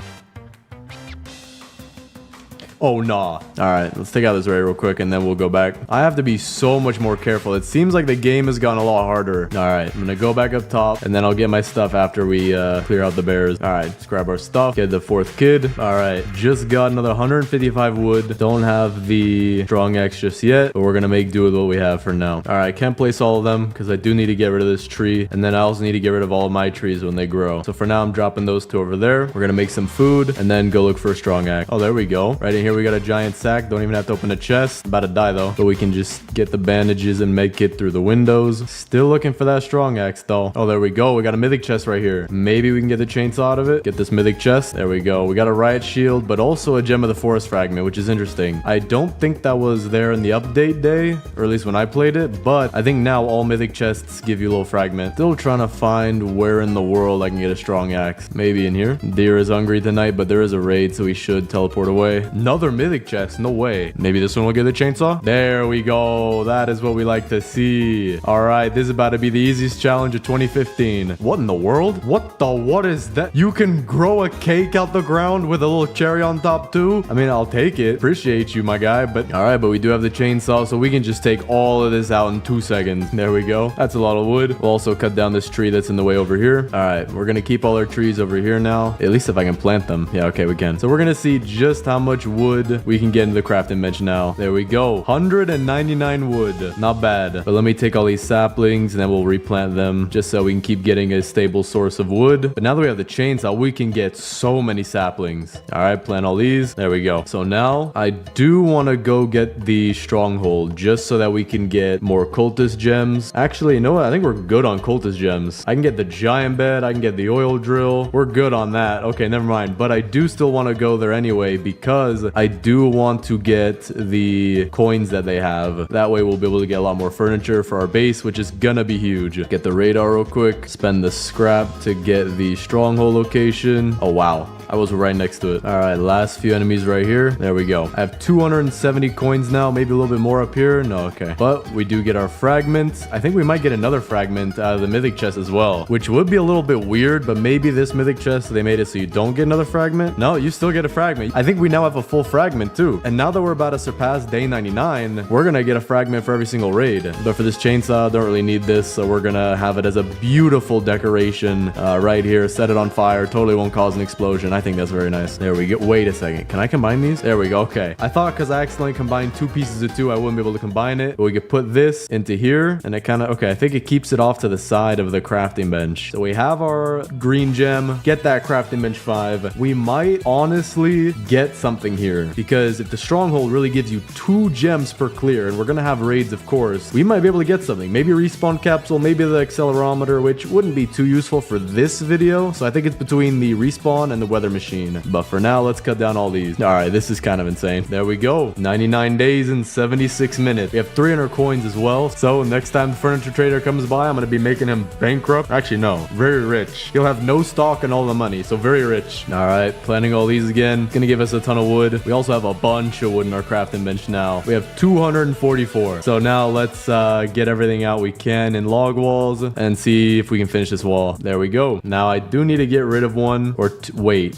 Oh, nah. All right, let's take out this raid real quick and then we'll go back. I have to be so much more careful. It seems like the game has gotten a lot harder. All right, I'm gonna go back up top and then I'll get my stuff after we clear out the bears. All right, let's grab our stuff, get the 4th kid. All right, just got another 155 wood. Don't have the strong axe just yet, but we're gonna make do with what we have for now. All right, can't place all of them because I do need to get rid of this tree, and then I also need to get rid of all of my trees when they grow. So for now, I'm dropping those 2 over there. We're gonna make some food and then go look for a strong axe. Oh, there we go. Right in here, we got a giant sack. Don't even have to open a chest. About to die though, but we can just get the bandages and make it through the windows. Still looking for that strong axe though. Oh, there we go. We got a mythic chest right here. Maybe we can get the chainsaw out of it. Get this mythic chest. There we go. We got a riot shield, but also a gem of the forest fragment, which is interesting. I don't think that was there in the update day, or at least when I played it, but I think now all mythic chests give you a little fragment. Still trying to find where in the world I can get a strong axe. Maybe in here. Deer is hungry tonight, but there is a raid, so we should teleport away. Another mythic chest. No way. Maybe this one will get the chainsaw. There we go. That is what we like to see. All right, this is about to be the easiest challenge of 2015. What in the world? What is that? You can grow a cake out the ground with a little cherry on top too? I mean, I'll take it. Appreciate you, my guy. But all right, but we do have the chainsaw, so we can just take all of this out in 2 seconds. There we go. That's a lot of wood. We'll also cut down this tree that's in the way over here. All right, we're gonna keep all our trees over here now. At least if I can plant them. Yeah, okay, we can. So we're gonna see just how much wood we can get into the crafting bench now. There we go. 199 wood. Not bad. But let me take all these saplings and then we'll replant them just so we can keep getting a stable source of wood. But now that we have the chainsaw, we can get so many saplings. All right, plant all these. There we go. So now I do want to go get the stronghold just so that we can get more cultist gems. Actually, you know what? I think we're good on cultist gems. I can get the giant bed. I can get the oil drill. We're good on that. Okay, never mind. But I do still want to go there anyway because I do want to get the coins that they have. That way we'll be able to get a lot more furniture for our base, which is gonna be huge. Get the radar real quick. Spend the scrap to get the stronghold location. Oh, wow. I was right next to it. All right, last few enemies right here. There we go. I have 270 coins now, maybe a little bit more up here. No, okay. But we do get our fragments. I think we might get another fragment out of the mythic chest as well, which would be a little bit weird, but maybe this mythic chest, they made it so you don't get another fragment. No, you still get a fragment. I think we now have a full fragment too. And now that we're about to surpass day 99, we're gonna get a fragment for every single raid. But for this chainsaw, don't really need this, so we're gonna have it as a beautiful decoration right here. Set it on fire. Totally won't cause an explosion. I think that's very nice. There we go. Wait a second. Can I combine these? There we go. Okay. I thought because I accidentally combined two pieces of two, I wouldn't be able to combine it. But we could put this into here, and it kind of... Okay, I think it keeps it off to the side of the crafting bench. So we have our green gem. Get that crafting bench 5. We might honestly get something here, because if the stronghold really gives you 2 gems per clear, and we're gonna have raids, of course, we might be able to get something. Maybe a respawn capsule, maybe the accelerometer, which wouldn't be too useful for this video. So I think it's between the respawn and the weather machine. But for now, let's cut down all these. All right, this is kind of insane. There we go. 99 days and 76 minutes. We have 300 coins as well. So next time the furniture trader comes by, I'm going to be making him bankrupt. Actually, no, very rich. He'll have no stock and all the money. So very rich. All right, planting all these again. Gonna give us a ton of wood. We also have a bunch of wood in our crafting bench now. We have 244. So now let's get everything out we can in log walls and see if we can finish this wall. There we go. Now I do need to get rid of one or wait.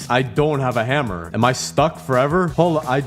I don't have a hammer. Am I stuck forever? Hold on. I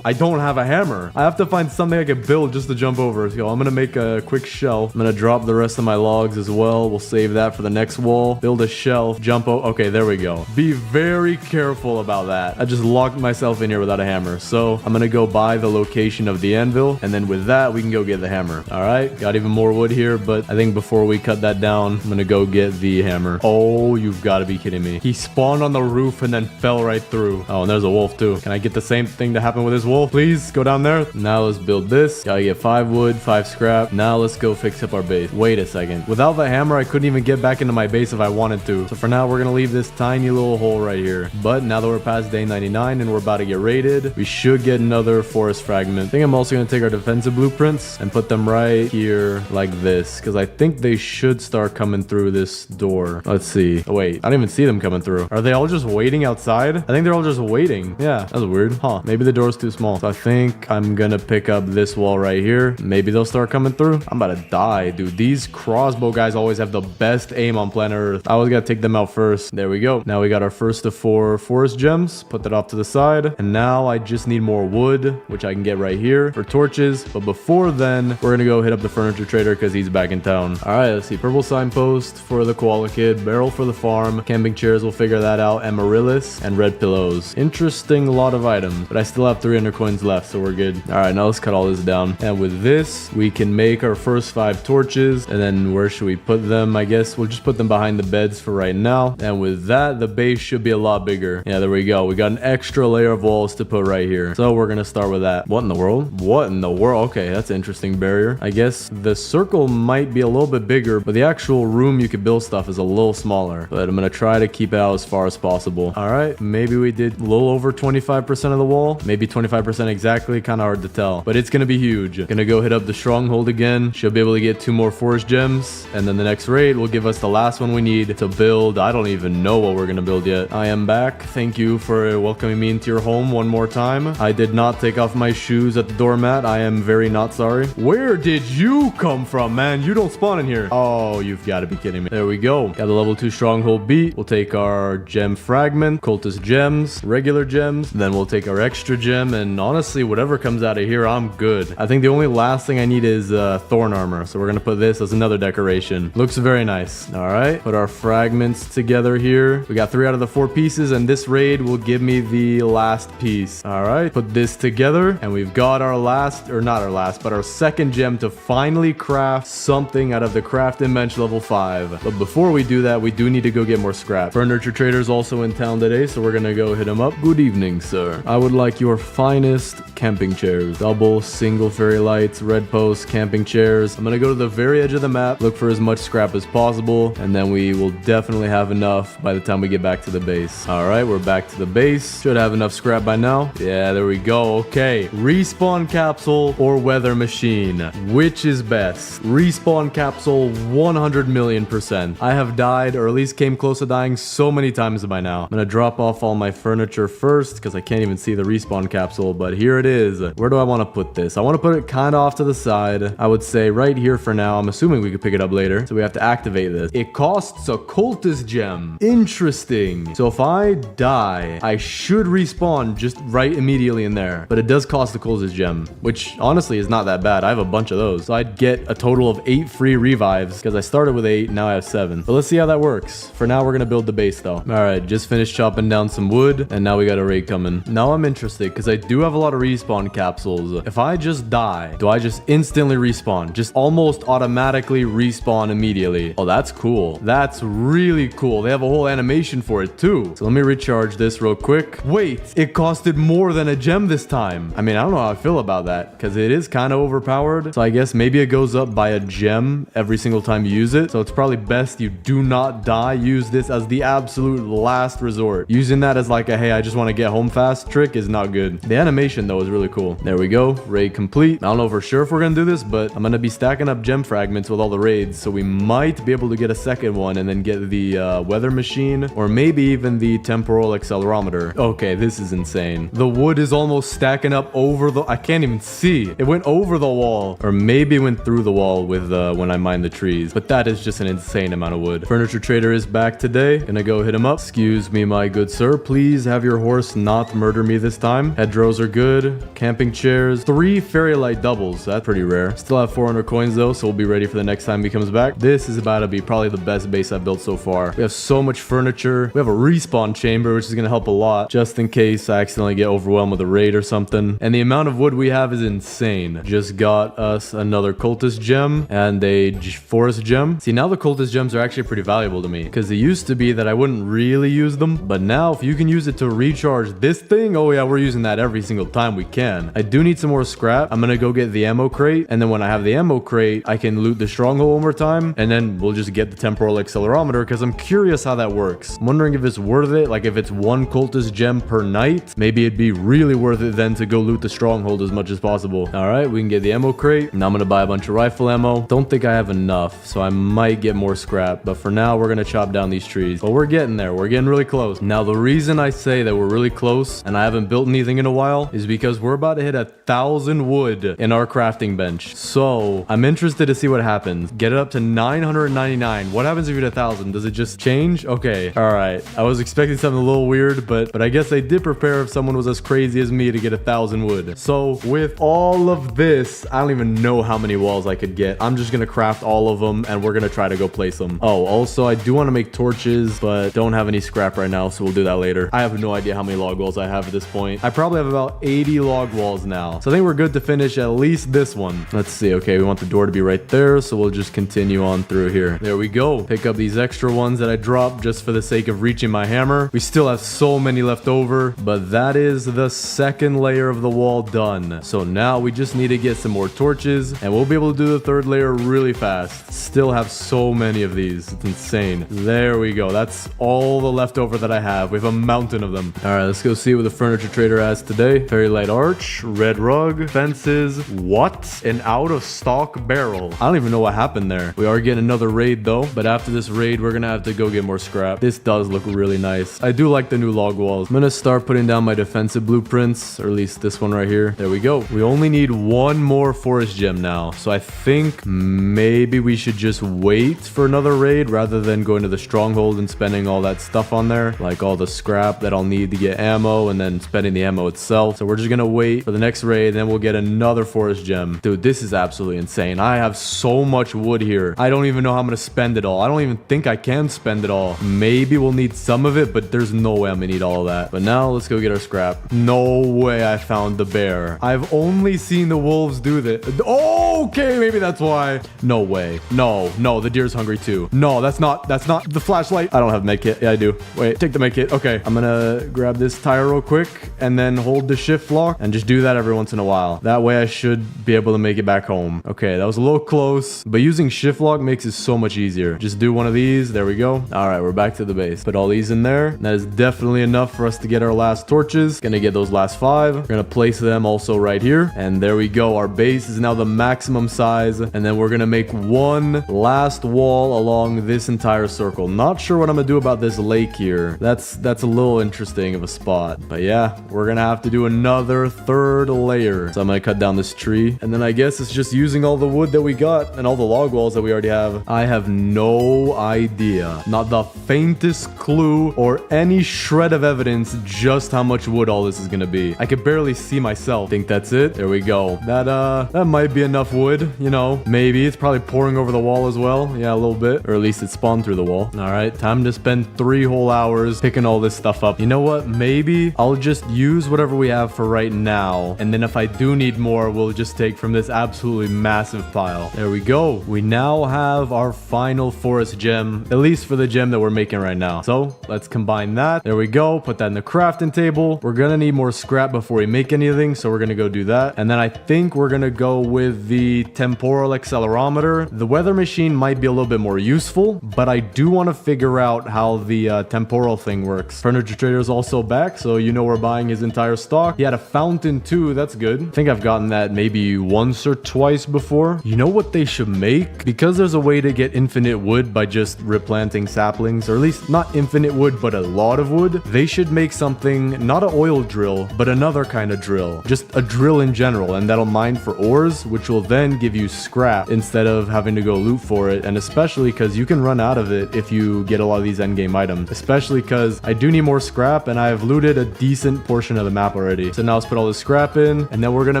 don't have a hammer. I have to find something I can build just to jump over. So I'm gonna make a quick shelf. I'm gonna drop the rest of my logs as well. We'll save that for the next wall. Build a shelf. Jump over. Okay, there we go. Be very careful about that. I just locked myself in here without a hammer. So I'm gonna go by the location of the anvil, and then with that we can go get the hammer. All right, got even more wood here, but I think before we cut that down, I'm gonna go get the hammer. Oh, you've got to be kidding me. He spawned on the roof and then fell right through. Oh, and there's a wolf too. Can I get the same thing to happen with this wolf? Please go down there. Now let's build this. Gotta get 5 wood, 5 scrap. Now let's go fix up our base. Wait a second. Without the hammer, I couldn't even get back into my base if I wanted to. So for now, we're gonna leave this tiny little hole right here. But now that we're past day 99 and we're about to get raided, we should get another forest fragment. I think I'm also gonna take our defensive blueprints and put them right here like this, because I think they should start coming through this door. Let's see. Oh, wait, I don't even see them coming through. Are they all just waiting outside? I think they're all just waiting. Yeah, that's weird. Huh, maybe the door's too small. So I think I'm gonna pick up this wall right here. Maybe they'll start coming through. I'm about to die, dude. These crossbow guys always have the best aim on planet Earth. I always gotta take them out first. There we go. Now we got our first of 4 forest gems. Put that off to the side. And now I just need more wood, which I can get right here for torches. But before then, we're gonna go hit up the furniture trader because he's back in town. All right, let's see. Purple signpost for the koala kid, barrel for the farm, camping chairs, we'll figure that out, amaryllis, and red pillows. Interesting lot of items, but I still have 300 coins left, so we're good. All right, now let's cut all this down. And with this, we can make our first 5 torches. And then where should we put them? I guess we'll just put them behind the beds for right now. And with that, the base should be a lot bigger. Yeah, there we go. We got an extra layer of walls to put right here. So we're gonna start with that. What in the world? What in the world? Okay, that's an interesting barrier. I guess the circle might be a little bit bigger, but the actual room you could build stuff is a little smaller. But I'm gonna try to keep it out as far as possible. All right, maybe we did a little over 25% of the wall, maybe 25% exactly, kind of hard to tell, but it's gonna be huge. Gonna go hit up the stronghold again. Should be able to get 2 more forest gems, and then the next raid will give us the last one we need to build. I don't even know what we're gonna build yet. I am back. Thank you for welcoming me into your home one more time. I did not take off my shoes at the doormat. I am very not sorry. Where did you come from, man? You don't spawn in here. Oh, you've got to be kidding me. There we go. Got the level 2 stronghold beat. We'll take our gem fragment, cultist gems, regular gems. Then we'll take our extra gem, and honestly, whatever comes out of here, I'm good. I think the only last thing I need is thorn armor. So we're gonna put this as another decoration. Looks very nice. All right, put our fragments together here. We got 3 out of the 4 pieces, and this raid will give me the last piece. All right, put this together, and we've got our last, or not our last, but our second gem to finally craft something out of the crafting bench level 5. But before we do that, we do need to go get more scrap. Furniture trader's also in town today, so we're gonna go hit him up. Good evening, sir. I would like your finest camping chairs. Double, single fairy lights, red posts, camping chairs. I'm gonna go to the very edge of the map, look for as much scrap as possible, and then we will definitely have enough by the time we get back to the base. All right, we're back to the base. Should have enough scrap by now. Yeah, there we go. Okay, respawn capsule or weather machine. Which is best? Respawn capsule 100 million %. I have died, or at least came close to dying so many times by now. I'm gonna drop off all my furniture first because I can't even see the respawn capsule, but here it is. Where do I want to put this? I want to put it kind of off to the side. I would say right here for now. I'm assuming we could pick it up later, so we have to activate this. It costs a cultist gem. Interesting. So if I die, I should respawn just right immediately in there, but it does cost a cultist gem, which honestly is not that bad. I have a bunch of those, so I'd get a total of 8 free revives because I started with 8, now I have 7. But let's see how that works. For now, we're gonna build the base though. All right, just finished chopping down some wood, and now we got a raid coming. Now I'm interested because I do have a lot of respawn capsules. If I just die, do I just instantly respawn? Just almost automatically respawn immediately. Oh, that's cool. That's really cool. They have a whole animation for it too. So let me recharge this real quick. Wait, it costed more than a gem this time. I mean, I don't know how I feel about that because it is kind of overpowered. So I guess maybe it goes up by a gem every single time you use it. So it's probably best you do not die. Use this as the absolute last resort. Using that as like a, hey, I just want to get home fast trick is not good. The animation though is really cool. There we go. Raid complete. I don't know for sure if we're gonna do this, but I'm gonna be stacking up gem fragments with all the raids, so we might be able to get a second one and then get the weather machine, or maybe even the temporal accelerometer. Okay, this is insane. The wood is almost stacking up over the, I can't even see. It went over the wall, or maybe went through the wall with when I mined the trees, but that is just an insane amount of wood. Furniture trader is back today. Gonna go hit him up. Excuse me, my good sir. Please have your horse not murder me this time. Hedgerows are good. Camping chairs. 3 fairy light doubles. That's pretty rare. Still have 400 coins though, so we'll be ready for the next time he comes back. This is about to be probably the best base I've built so far. We have so much furniture. We have a respawn chamber, which is gonna help a lot, just in case I accidentally get overwhelmed with a raid or something. And the amount of wood we have is insane. Just got us another cultist gem and a forest gem. See, now the cultist gems are actually pretty valuable to me because it used to be that I wouldn't really use them, but now if you can use it to recharge this thing, oh yeah, we're using that every single time we can. I do need some more scrap. I'm gonna go get the ammo crate, and then when I have the ammo crate, I can loot the stronghold one more time, and then we'll just get the temporal accelerometer because I'm curious how that works. I'm wondering if it's worth it, like if it's 1 cultist gem per night, maybe it'd be really worth it then to go loot the stronghold as much as possible. All right, we can get the ammo crate. Now I'm gonna buy a bunch of rifle ammo. Don't think I have enough, so I might get more scrap, but for now we're gonna chop down these trees. But we're getting there. We're getting really close. Now the reason I say that we're really close and I haven't built anything in a while is because we're about to hit 1,000 wood in our crafting bench. So I'm interested to see what happens. Get it up to 999. What happens if you hit 1,000? Does it just change? Okay. All right. I was expecting something a little weird, but I guess they did prepare if someone was as crazy as me to get 1,000 wood. So with all of this, I don't even know how many walls I could get. I'm just gonna craft all of them and we're gonna try to go place them. Oh, also I do want to make torches, but don't have any scrap right now, so we'll do that later. I have no idea how many log walls I have at this point. I probably have about 80 log walls now, so I think we're good to finish at least this one. Let's see. Okay, we want the door to be right there, so we'll just continue on through here. There we go. Pick up these extra ones that I dropped just for the sake of reaching my hammer. We still have so many left over, but that is the second layer of the wall done. So now we just need to get some more torches and we'll be able to do the third layer really fast. Still have so many of these. It's insane. There we go. That's all the leftover that I have. We have a mountain of them. All right, let's go see what the furniture trader has today. Fairy light arch, red rug, fences. What? An out of stock barrel. I don't even know what happened there. We are getting another raid though, but after this raid, we're gonna have to go get more scrap. This does look really nice. I do like the new log walls. I'm gonna start putting down my defensive blueprints, or at least this one right here. There we go. We only need 1 more forest gem now, so I think maybe we should just wait for another raid rather than going to the stronghold and spending all that stuff on there, like all the scrap that I'll need to get ammo and then spending the ammo itself. So we're just gonna wait for the next raid, and then we'll get another forest gem. Dude, this is absolutely insane. I have so much wood here. I don't even know how I'm gonna spend it all. I don't even think I can spend it all. Maybe we'll need some of it, but there's no way I'm gonna need all of that. But now let's go get our scrap. No way I found the bear. I've only seen the wolves do this. Oh, Okay, maybe that's why. No way. No, the deer's hungry too. No, that's not the flashlight. I don't have medkit. Yeah, I do. Wait, take the medkit. Okay, I'm gonna grab this tire real quick and then hold the shift lock and just do that every once in a while. That way I should be able to make it back home. Okay, that was a little close, but using shift lock makes it so much easier. Just do one of these. There we go. All right, we're back to the base. Put all these in there. That is definitely enough for us to get our last torches. Gonna get those last 5. We're gonna place them also right here. And there we go. Our base is now the maximum size. And then we're gonna make one last wall along this entire circle. Not sure what I'm gonna do about this lake here. That's a little interesting of a spot. But yeah, we're gonna have to do another 3rd layer. So I'm gonna cut down this tree. And then I guess it's just using all the wood that we got and all the log walls that we already have. I have no idea. Not the faintest clue or any shred of evidence just how much wood all this is gonna be. I could barely see myself. Think that's it. There we go. That might be enough wood, you know. Maybe. It's probably pouring over the wall as well. Yeah, a little bit. Or at least it spawned through the wall. All right, time to spend 3 whole hours picking all this stuff up. You know what? Maybe I'll just use whatever we have for right now. And then if I do need more, we'll just take from this absolutely massive pile. There we go. We now have our final forest gem, at least for the gem that we're making right now. So let's combine that. There we go. Put that in the crafting table. We're gonna need more scrap before we make anything, so we're gonna go do that. And then I think we're gonna go with the temporal accelerometer. The weather machine might be a little bit more useful, but I do want to figure out how the temporal thing works. Furniture Trader's also back, so you know we're buying his entire stock. He had a fountain too. That's good. I think I've gotten that maybe once or twice before. You know what they should make? Because there's a way to get infinite wood by just replanting saplings, or at least not infinite wood, but a lot of wood. They should make something, not an oil drill, but another kind of drill. Just a drill in general, and that'll mine for ores, which will then give you scrap instead of having to go loot for it. And especially because you can run out of it if you get a lot of these endgame items. Especially because I do need more scrap, and I've looted a decent portion of the map already. So now let's put all this scrap in, and then we're gonna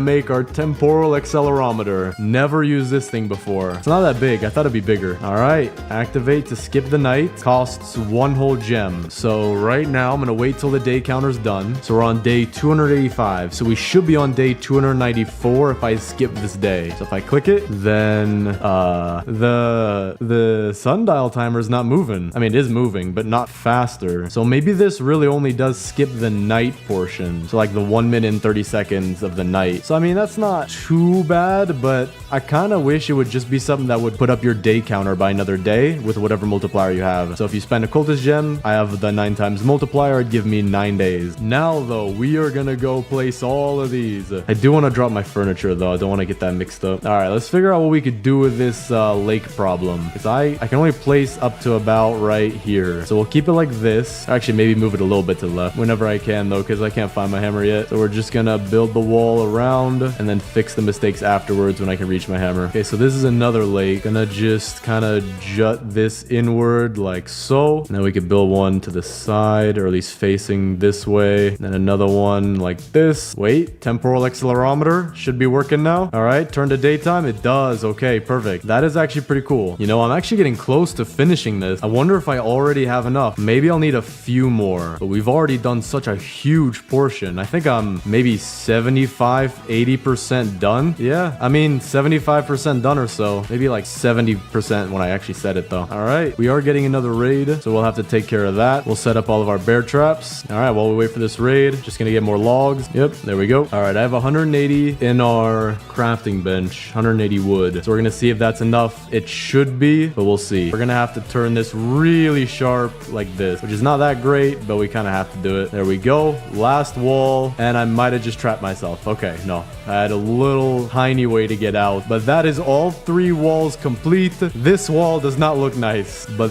make our temporal accelerometer. Never used this thing before. It's not that big. I thought it'd be bigger. All right, activate to skip the night. Costs 1 whole gem. So right now I'm gonna wait till the day counter's done. So we're on day 285. So we should be on day 294 if I skip this day. So if I click it, then the sundial timer is not moving. I mean, it is moving, but not faster. So maybe this really only does skip the night portion. So like the 1 minute and 30 seconds of the night. So I mean, that's not too bad, but I kind of wish it would just be something that would put up your day counter by another day with whatever multiplier you have. So if you spend a cultist gem, I have the 9 times multiplier. It'd give me 9 days. Now though, we are gonna go place all of these. I do want to drop my furniture though. I don't want to get that mixed up. All right, let's figure out what we could do with this lake problem. Because I can only place up to about right here. So we'll keep it like this. Actually, maybe move it a little bit to the left whenever I can though, because I can't find my hammer yet. So we're just gonna build the wall around and then fix the mistakes afterwards when I can reach my hammer. Okay, so this is another lake. Gonna just kind of jut this inward like so. Now we could build one to the side, or at least facing this way. And then another one like this. Wait, temporal accelerometer should be working now. All right, turn to daytime. It does. Okay, perfect. That is actually pretty cool. You know, I'm actually getting close to finishing this. I wonder if I already have enough. Maybe I'll need a few more, but we've already done such a huge portion. I think I'm maybe 75-80% done. Yeah, I mean 75% done or so. Maybe like 70% when I actually said it though. All right, we are getting another raid, so we'll have to take care of that. We'll set up all of our bear traps. All right, while we wait for this raid, just gonna get more logs. Yep, there we go. All right, I have 180 in our crafting bench, 180 wood. So we're gonna see if that's enough. It should be, but we'll see. We're gonna have to turn this really sharp like this, which is not that great, but we kind of have to do it. There we go. Last wall, and I might have just trapped myself. Okay, no, I had a little tiny way to get out, but that is all 3 walls complete. This wall does not look nice, but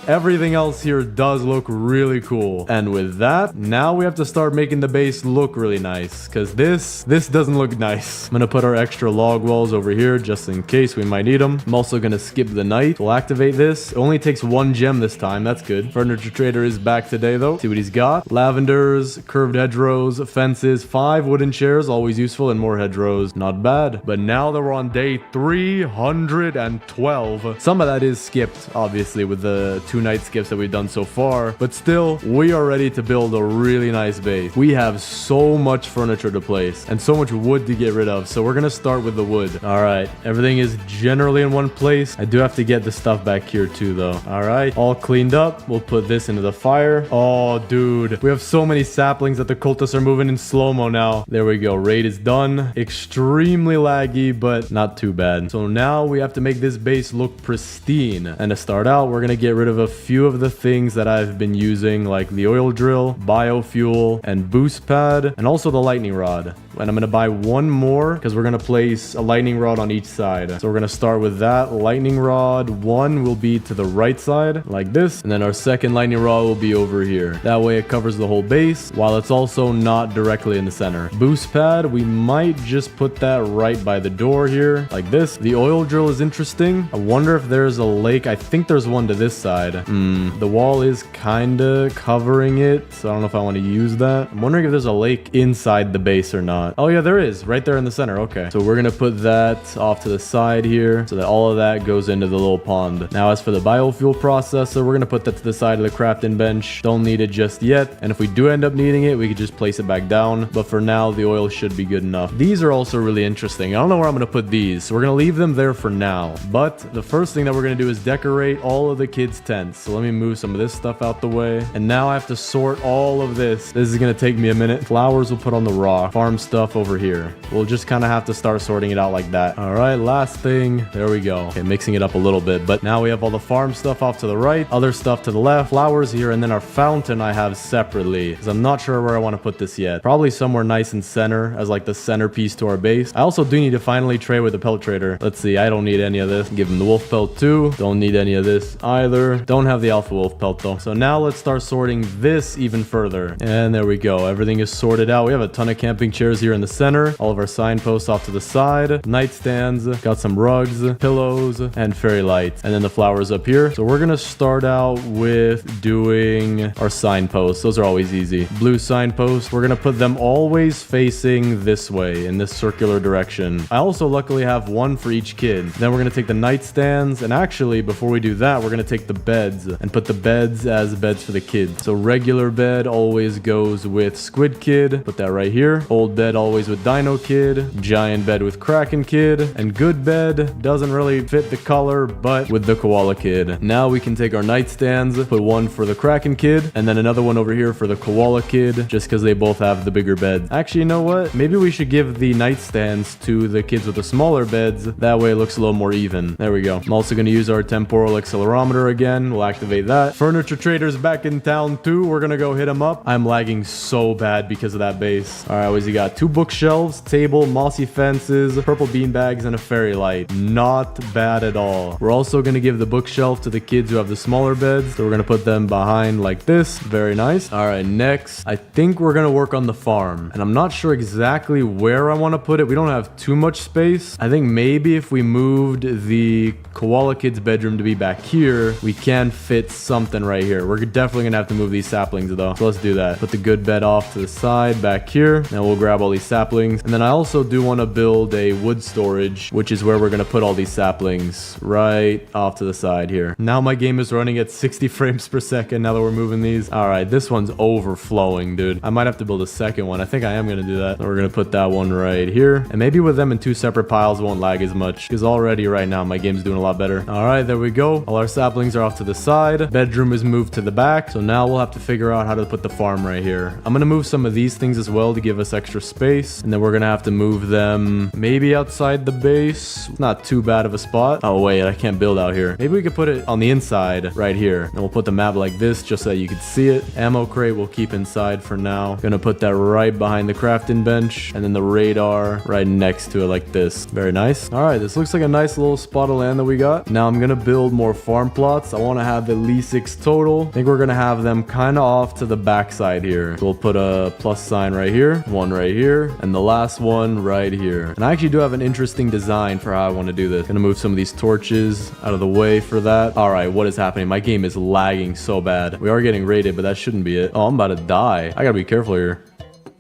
everything else here does look really cool. And with that, now we have to start making the base look really nice, because this doesn't look nice. I'm gonna put our extra log walls over here just in case we might need them. I'm also gonna skip the night. We'll activate this. It only takes 1 gem this time. That's good. Furniture Trader is back today though. See what he's got. Lavenders, curved hedgerows, fences, 5 wooden chairs, always useful, and more hedgerows. Not bad. But now that we're on day 312, some of that is skipped, obviously, with the 2 night skips that we've done so far. But still, we are ready to build a really nice base. We have so much furniture to place and so much wood to get rid of. So we're gonna start with the wood. wood. All right, everything is generally in one place. I do have to get the stuff back here too, though. All right, all cleaned up. We'll put this into the fire. Oh, dude, we have so many saplings that the cultists are moving in slow-mo now. There we go. Raid is done. Extremely laggy, but not too bad. So now we have to make this base look pristine. And to start out, we're gonna get rid of a few of the things that I've been using, like the oil drill, biofuel, and boost pad, and also the lightning rod. And I'm gonna buy one more because we're gonna place a lightning rod on each side. So we're gonna start with that. Lightning rod 1 will be to the right side, like this. And then our second lightning rod will be over here. That way it covers the whole base, while it's also not directly in the center. Boost pad, we might just put that right by the door here, like this. The oil drill is interesting. I wonder if there's a lake. I think there's one to this side. The wall is kinda covering it, so I don't know if I want to use that. I'm wondering if there's a lake inside the base or not. Oh yeah, there is, right there in the center. Okay, so we're gonna put that off to the side here so that all of that goes into the little pond. Now as for the biofuel processor, we're gonna put that to the side of the crafting bench. Don't need it just yet, and if we do end up needing it, we could just place it back down, but for now the oil should be good enough. These are also really interesting. I don't know where I'm gonna put these, so we're gonna leave them there for now. But the first thing that we're gonna do is decorate all of the kids' tents. So let me move some of this stuff out the way, and now I have to sort all of this. This is gonna take me a minute. Flowers we'll put on the rock. Farm stuff over here. We'll just kind of have to start sorting it out like that. All right, last thing. There we go. Okay, mixing it up a little bit, but now we have all the farm stuff off to the right, other stuff to the left, flowers here, and then our fountain I have separately because I'm not sure where I want to put this yet. Probably somewhere nice and center as like the centerpiece to our base. I also do need to finally trade with the pelt trader. Let's see. I don't need any of this. Give him the wolf pelt too. Don't need any of this either. Don't have the alpha wolf pelt though. So now let's start sorting this even further. And there we go. Everything is sorted out. We have a ton of camping chairs here in the center. All of our signposts off to the side. Nightstands. Got some rugs, pillows, and fairy lights. And then the flowers up here. So we're going to start out with doing our signposts. Those are always easy. Blue signposts. We're going to put them always facing this way in this circular direction. I also luckily have one for each kid. Then we're going to take the nightstands. And actually, before we do that, we're going to take the beds and put the beds as beds for the kids. So regular bed always goes with Squid Kid. Put that right here. Old bed always with Dino Kid. Giant bed with Kraken Kid. And good bed doesn't really fit the color, but with the Koala Kid. Now we can take our nightstands, put one for the Kraken Kid, and then another one over here for the Koala Kid, just because they both have the bigger bed. Actually, you know what? Maybe we should give the nightstands to the kids with the smaller beds. That way it looks a little more even. There we go. I'm also going to use our temporal accelerometer again. We'll activate that. Furniture Trader's back in town too. We're going to go hit him up. I'm lagging so bad because of that base. All right, what he got? 2 bookshelves, table, mossy fences, purple beanbags, and a fairy light. Not bad at all. We're also going to give the bookshelf to the kids who have the smaller beds. So we're going to put them behind like this. Very nice. All right, next, I think we're going to work on the farm. And I'm not sure exactly where I want to put it. We don't have too much space. I think maybe if we moved the Koala Kid's bedroom to be back here, we can fit something right here. We're definitely going to have to move these saplings though. So let's do that. Put the good bed off to the side back here. Now we'll grab all these saplings. And then I also do want to build a wood storage, which is where we're going to put all these saplings right off to the side here. Now my game is running at 60 frames per second now that we're moving these. All right, this one's overflowing, dude. I might have to build a second one. I think I am going to do that. So we're going to put that one right here. And maybe with them in 2 separate piles, it won't lag as much because already right now my game's doing a lot better. All right, there we go. All our saplings are off to the side. Bedroom is moved to the back. So now we'll have to figure out how to put the farm right here. I'm going to move some of these things as well to give us extra space. And then we're going to have to move them maybe outside the base. Not too bad of a spot. Oh, wait, I can't build out here. Maybe we could put it on the inside right here. And we'll put the map like this just so that you can see it. Ammo crate we'll keep inside for now. Gonna put that right behind the crafting bench. And then the radar right next to it like this. Very nice. All right, this looks like a nice little spot of land that we got. Now I'm gonna build more farm plots. I want to have at least 6 total. I think we're gonna have them kind of off to the back side here. So we'll put a plus sign right here, one right here, and the last one right here. And I actually do have an interesting design for how I want to do this. Gonna move some of these torches out of the way for that. All right, what is happening? My game is lagging so bad. We are getting raided, but that shouldn't be it. Oh, I'm about to die. I gotta be careful here.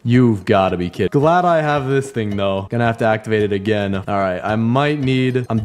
You've got to be kidding. Glad I have this thing, though. Gonna have to activate it again. All right, I'm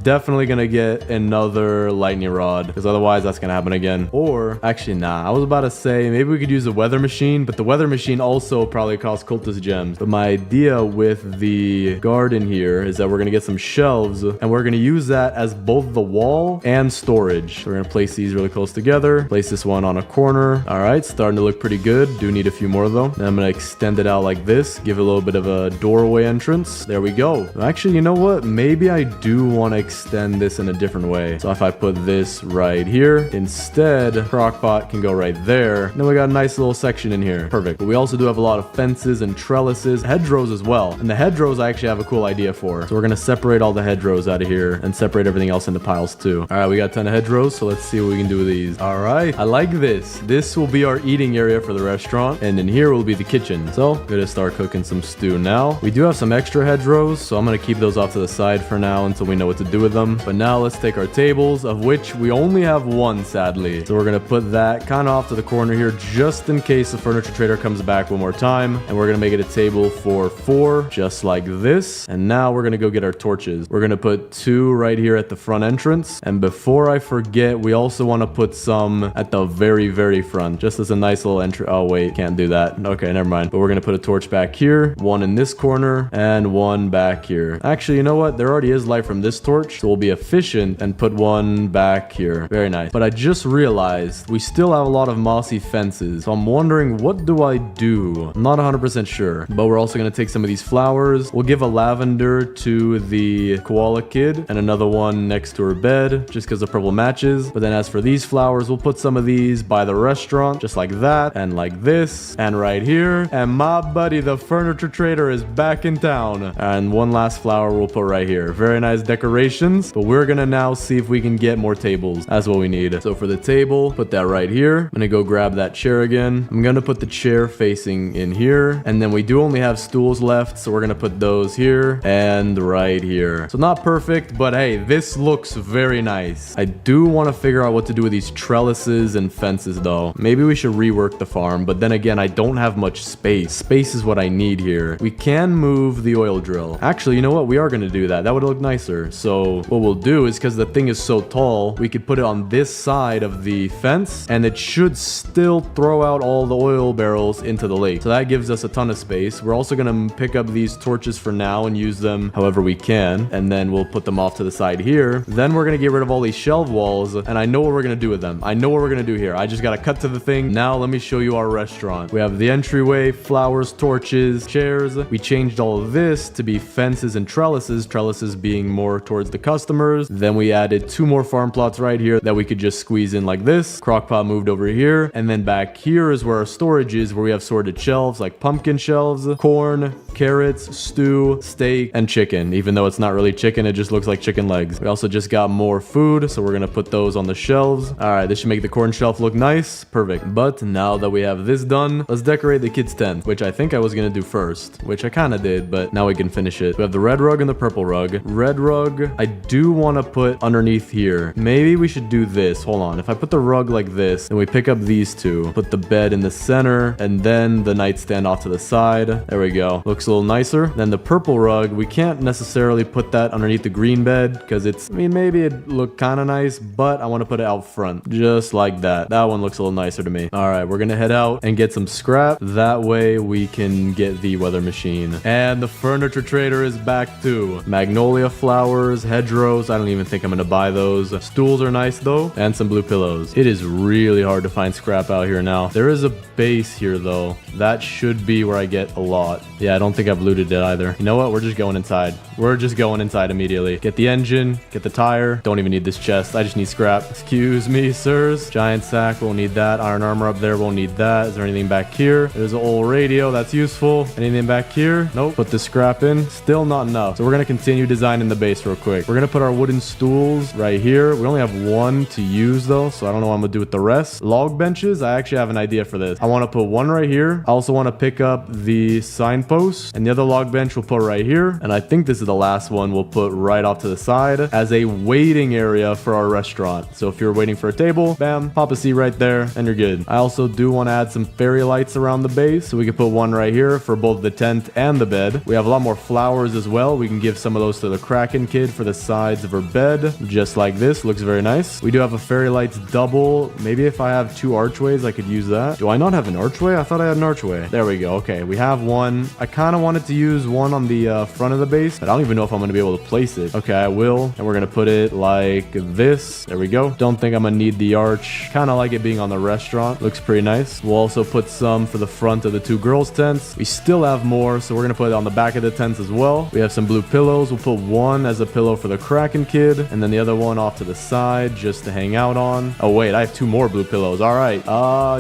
definitely gonna get another lightning rod, because otherwise that's gonna happen again. Or, actually, nah. I was about to say, maybe we could use the weather machine, but the weather machine also probably costs cultist gems. But my idea with the garden here is that we're gonna get some shelves, and we're gonna use that as both the wall and storage. So we're gonna place these really close together. Place this one on a corner. All right, starting to look pretty good. Do need a few more, though. Then I'm gonna extend it out like this, give it a little bit of a doorway entrance. There we go. Actually, you know what? Maybe I do want to extend this in a different way. So if I put this right here, instead, crockpot can go right there. Then we got a nice little section in here. Perfect. But we also do have a lot of fences and trellises, hedgerows as well. And the hedgerows I actually have a cool idea for. So we're going to separate all the hedgerows out of here and separate everything else into piles too. All right, we got a ton of hedgerows, so let's see what we can do with these. All right, I like this. This will be our eating area for the restaurant, and in here will be the kitchen. So gonna start cooking some stew now. We do have some extra hedgerows, so I'm gonna keep those off to the side for now until we know what to do with them. But now let's take our tables, of which we only have one, sadly. So we're gonna put that kind of off to the corner here, just in case the furniture trader comes back one more time. And we're gonna make it a table for 4, just like this. And now we're gonna go get our torches. We're gonna put 2 right here at the front entrance. And before I forget, we also wanna put some at the very, very front, just as a nice little entry. Oh wait, can't do that. Okay, never mind. But we're gonna put a torch back here, one in this corner, and one back here. Actually, you know what? There already is light from this torch, so we'll be efficient and put one back here. Very nice. But I just realized we still have a lot of mossy fences, so I'm wondering, what do I do? I'm not 100% sure, but we're also going to take some of these flowers. We'll give a lavender to the koala kid and another one next to her bed, just because the purple matches. But then as for these flowers, we'll put some of these by the restaurant, just like that, and like this, and right here. And my buddy, the furniture trader, is back in town. And one last flower we'll put right here. Very nice decorations, but we're gonna now see if we can get more tables. That's what we need. So for the table, put that right here. I'm gonna go grab that chair again. I'm gonna put the chair facing in here, and then we do only have stools left, so we're gonna put those here and right here. So not perfect, but hey, this looks very nice. I do want to figure out what to do with these trellises and fences though. Maybe we should rework the farm, but then again, I don't have much space. Space is what I need here. We can move the oil drill. Actually, you know what? We are going to do that. That would look nicer. So what we'll do is, because the thing is so tall, we could put it on this side of the fence, and it should still throw out all the oil barrels into the lake. So that gives us a ton of space. We're also going to pick up these torches for now and use them however we can, and then we'll put them off to the side here. Then we're going to get rid of all these shelf walls, and I know what we're going to do with them. I know what we're going to do here. I just got to cut to the thing. Now let me show you our restaurant. We have the entryway, flowers, torches, chairs. We changed all of this to be fences and trellises, trellises being more towards the customers. Then we added 2 more farm plots right here that we could just squeeze in like this. Crockpot moved over here, and then back here is where our storage is, where we have sorted shelves like pumpkin shelves, corn, carrots, stew, steak, and chicken. Even though it's not really chicken, it just looks like chicken legs. We also just got more food, so we're gonna put those on the shelves. All right, this should make the corn shelf look nice. Perfect. But now that we have this done, let's decorate the kids' tent, which I think I was gonna do first, which I kind of did, but now we can finish it. We have the red rug and the purple rug. Red rug, I do want to put underneath here. Maybe we should do this. Hold on. If I put the rug like this, then we pick up these 2, put the bed in the center, and then the nightstand off to the side. There we go. Looks a little nicer. Then the purple rug, we can't necessarily put that underneath the green bed because it's, I mean, maybe it looked kind of nice, but I want to put it out front, just like that. That one looks a little nicer to me. All right, we're gonna head out and get some scrap. That way we can get the weather machine. And the furniture trader is back too. Magnolia flowers, hedgerows. I don't even think I'm gonna buy those. Stools are nice though, and some blue pillows. It is really hard to find scrap out here now. There is a base here though. That should be where I get a lot. Yeah, I don't think I've looted it either. You know what? We're just going inside. We're just going inside immediately. Get the engine, get the tire. Don't even need this chest. I just need scrap. Excuse me, sirs. Giant sack, won't need that. Iron armor up there, won't need that. Is there anything back here? There's an old radio, that's useful. Anything back here? Nope. Put the scrap in. Still not enough. So we're gonna continue designing the base real quick. We're gonna put our wooden stools right here. We only have 1 to use though, so I don't know what I'm gonna do with the rest. Log benches, I actually have an idea for this. I want to put 1 right here. I also want to pick up the signpost benches, and the other log bench we'll put right here. And I think this is the last one we'll put right off to the side as a waiting area for our restaurant. So if you're waiting for a table, bam, pop a seat right there and you're good. I also do want to add some fairy lights around the base, so we can put one right here for both the tent and the bed. We have a lot more flowers as well. We can give some of those to the Kraken kid for the sides of her bed, just like this. Looks very nice. We do have a fairy lights double. Maybe if I have 2 archways, I could use that. Do I not have an archway? I thought I had an archway. There we go. Okay, we have one. I kind of wanted to use one on the front of the base, but I don't even know if I'm going to be able to place it. Okay, I will. And we're going to put it like this. There we go. Don't think I'm going to need the arch. Kind of like it being on the restaurant. Looks pretty nice. We'll also put some for the front of the 2 girls' tents. We still have more, so we're going to put it on the back of the tents as well. We have some blue pillows. We'll put one as a pillow for the Kraken kid, and then the other one off to the side just to hang out on. Oh, wait, I have 2 more blue pillows. All right.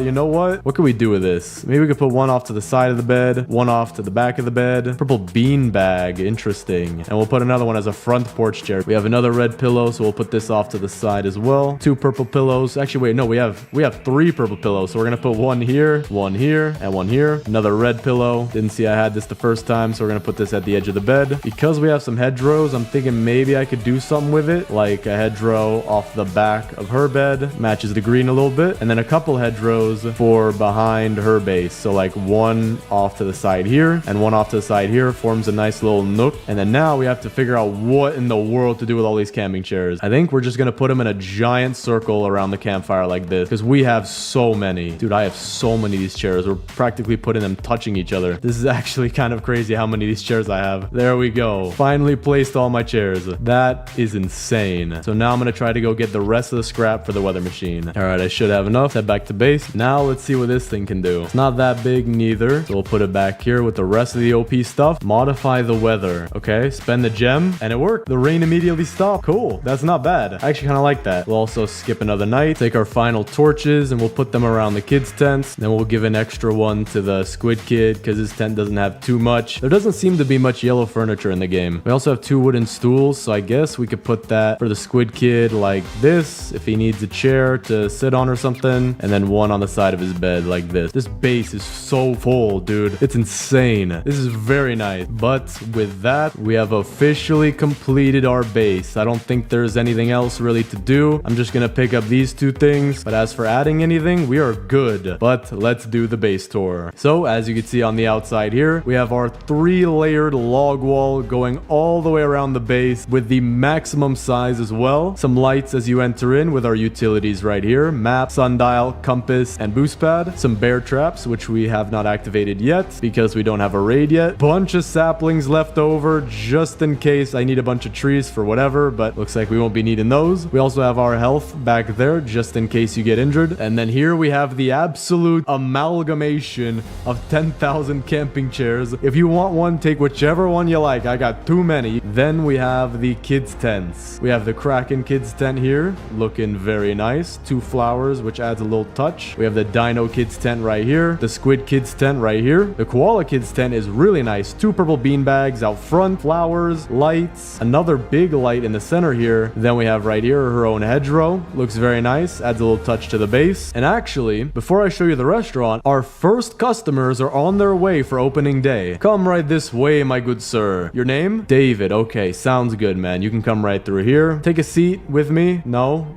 You know what? What can we do with this? Maybe we could put one off to the side of the bed, one off to the back of the bed. Purple bean bag. Interesting. And we'll put another one as a front porch chair. We have another red pillow, so we'll put this off to the side as well. 2 purple pillows. Actually, wait, no, we have 3 purple pillows. So we're going to put one here, and one here. Another red pillow. Didn't see I had this the first time, so we're going to put this at the edge of the bed. Because we have some hedgerows, I'm thinking maybe I could do something with it, like a hedgerow off the back of her bed. Matches the green a little bit. And then a couple hedgerows for behind her base. So like one off to the side here and one off to the side here forms a nice little nook. And then now we have to figure out what in the world to do with all these camping chairs. I think we're just going to put them in a giant circle around the campfire like this, because we have so many. Dude, I have so many of these chairs. We're practically putting them touching each other. This is actually kind of crazy how many of these chairs I have. There we go. Finally placed all my chairs. That is insane. So now I'm going to try to go get the rest of the scrap for the weather machine. All right, I should have enough. Head back to base. Now let's see what this thing can do. It's not that big neither. So we'll put it back here with the rest of the OP stuff. Modify the weather. Okay, spend the gem and it worked. The rain immediately stopped. Cool. That's not bad. I actually kind of like that. We'll also skip another night, take our final torches, and we'll put them around the kids' tents. Then we'll give an extra one to the squid kid because his tent doesn't have too much. There doesn't seem to be much yellow furniture in the game. We also have 2 wooden stools, so I guess we could put that for the squid kid like this if he needs a chair to sit on or something, and then one on the side of his bed like this. This base is so full, dude. It's insane. This is very nice. But with that, we have officially completed our base. I don't think there's anything else really to do. I'm just gonna pick up these 2 things, but as for adding anything, we are good. But let's do the base tour. So as you can see on the outside here, we have our 3-layered log wall going all the way around the base with the maximum size as well. Some lights as you enter in with our utilities right here: map, sundial, compass, and boost pad. Some bear traps, which we have not activated yet because we don't have a raid yet. Bunch of saplings left over just in case I need a bunch of trees for whatever, but looks like we won't be needing those. We also have our health back there just in case you get injured. And then here we have the absolute amalgamation of 10,000 camping chairs. If you want one, take whichever one you like. I got too many. Then we have the kids' tents. We have the Kraken kids' tent here, looking very nice. 2 flowers, which adds a little touch. We have the Dino kids' tent right here. The squid kids' tent right here. The koala kids' tent is really nice. 2 purple bean bags out front, flowers, lights, another big light in the center here. Then we have right here her own hedgerow. Looks very nice. Adds a little touch to the base. And actually, before I show you the restaurant, our first customers are on their way for opening day. Come right this way, my good sir. Your name? David. Okay, sounds good, man. You can come right through here. Take a seat with me. No,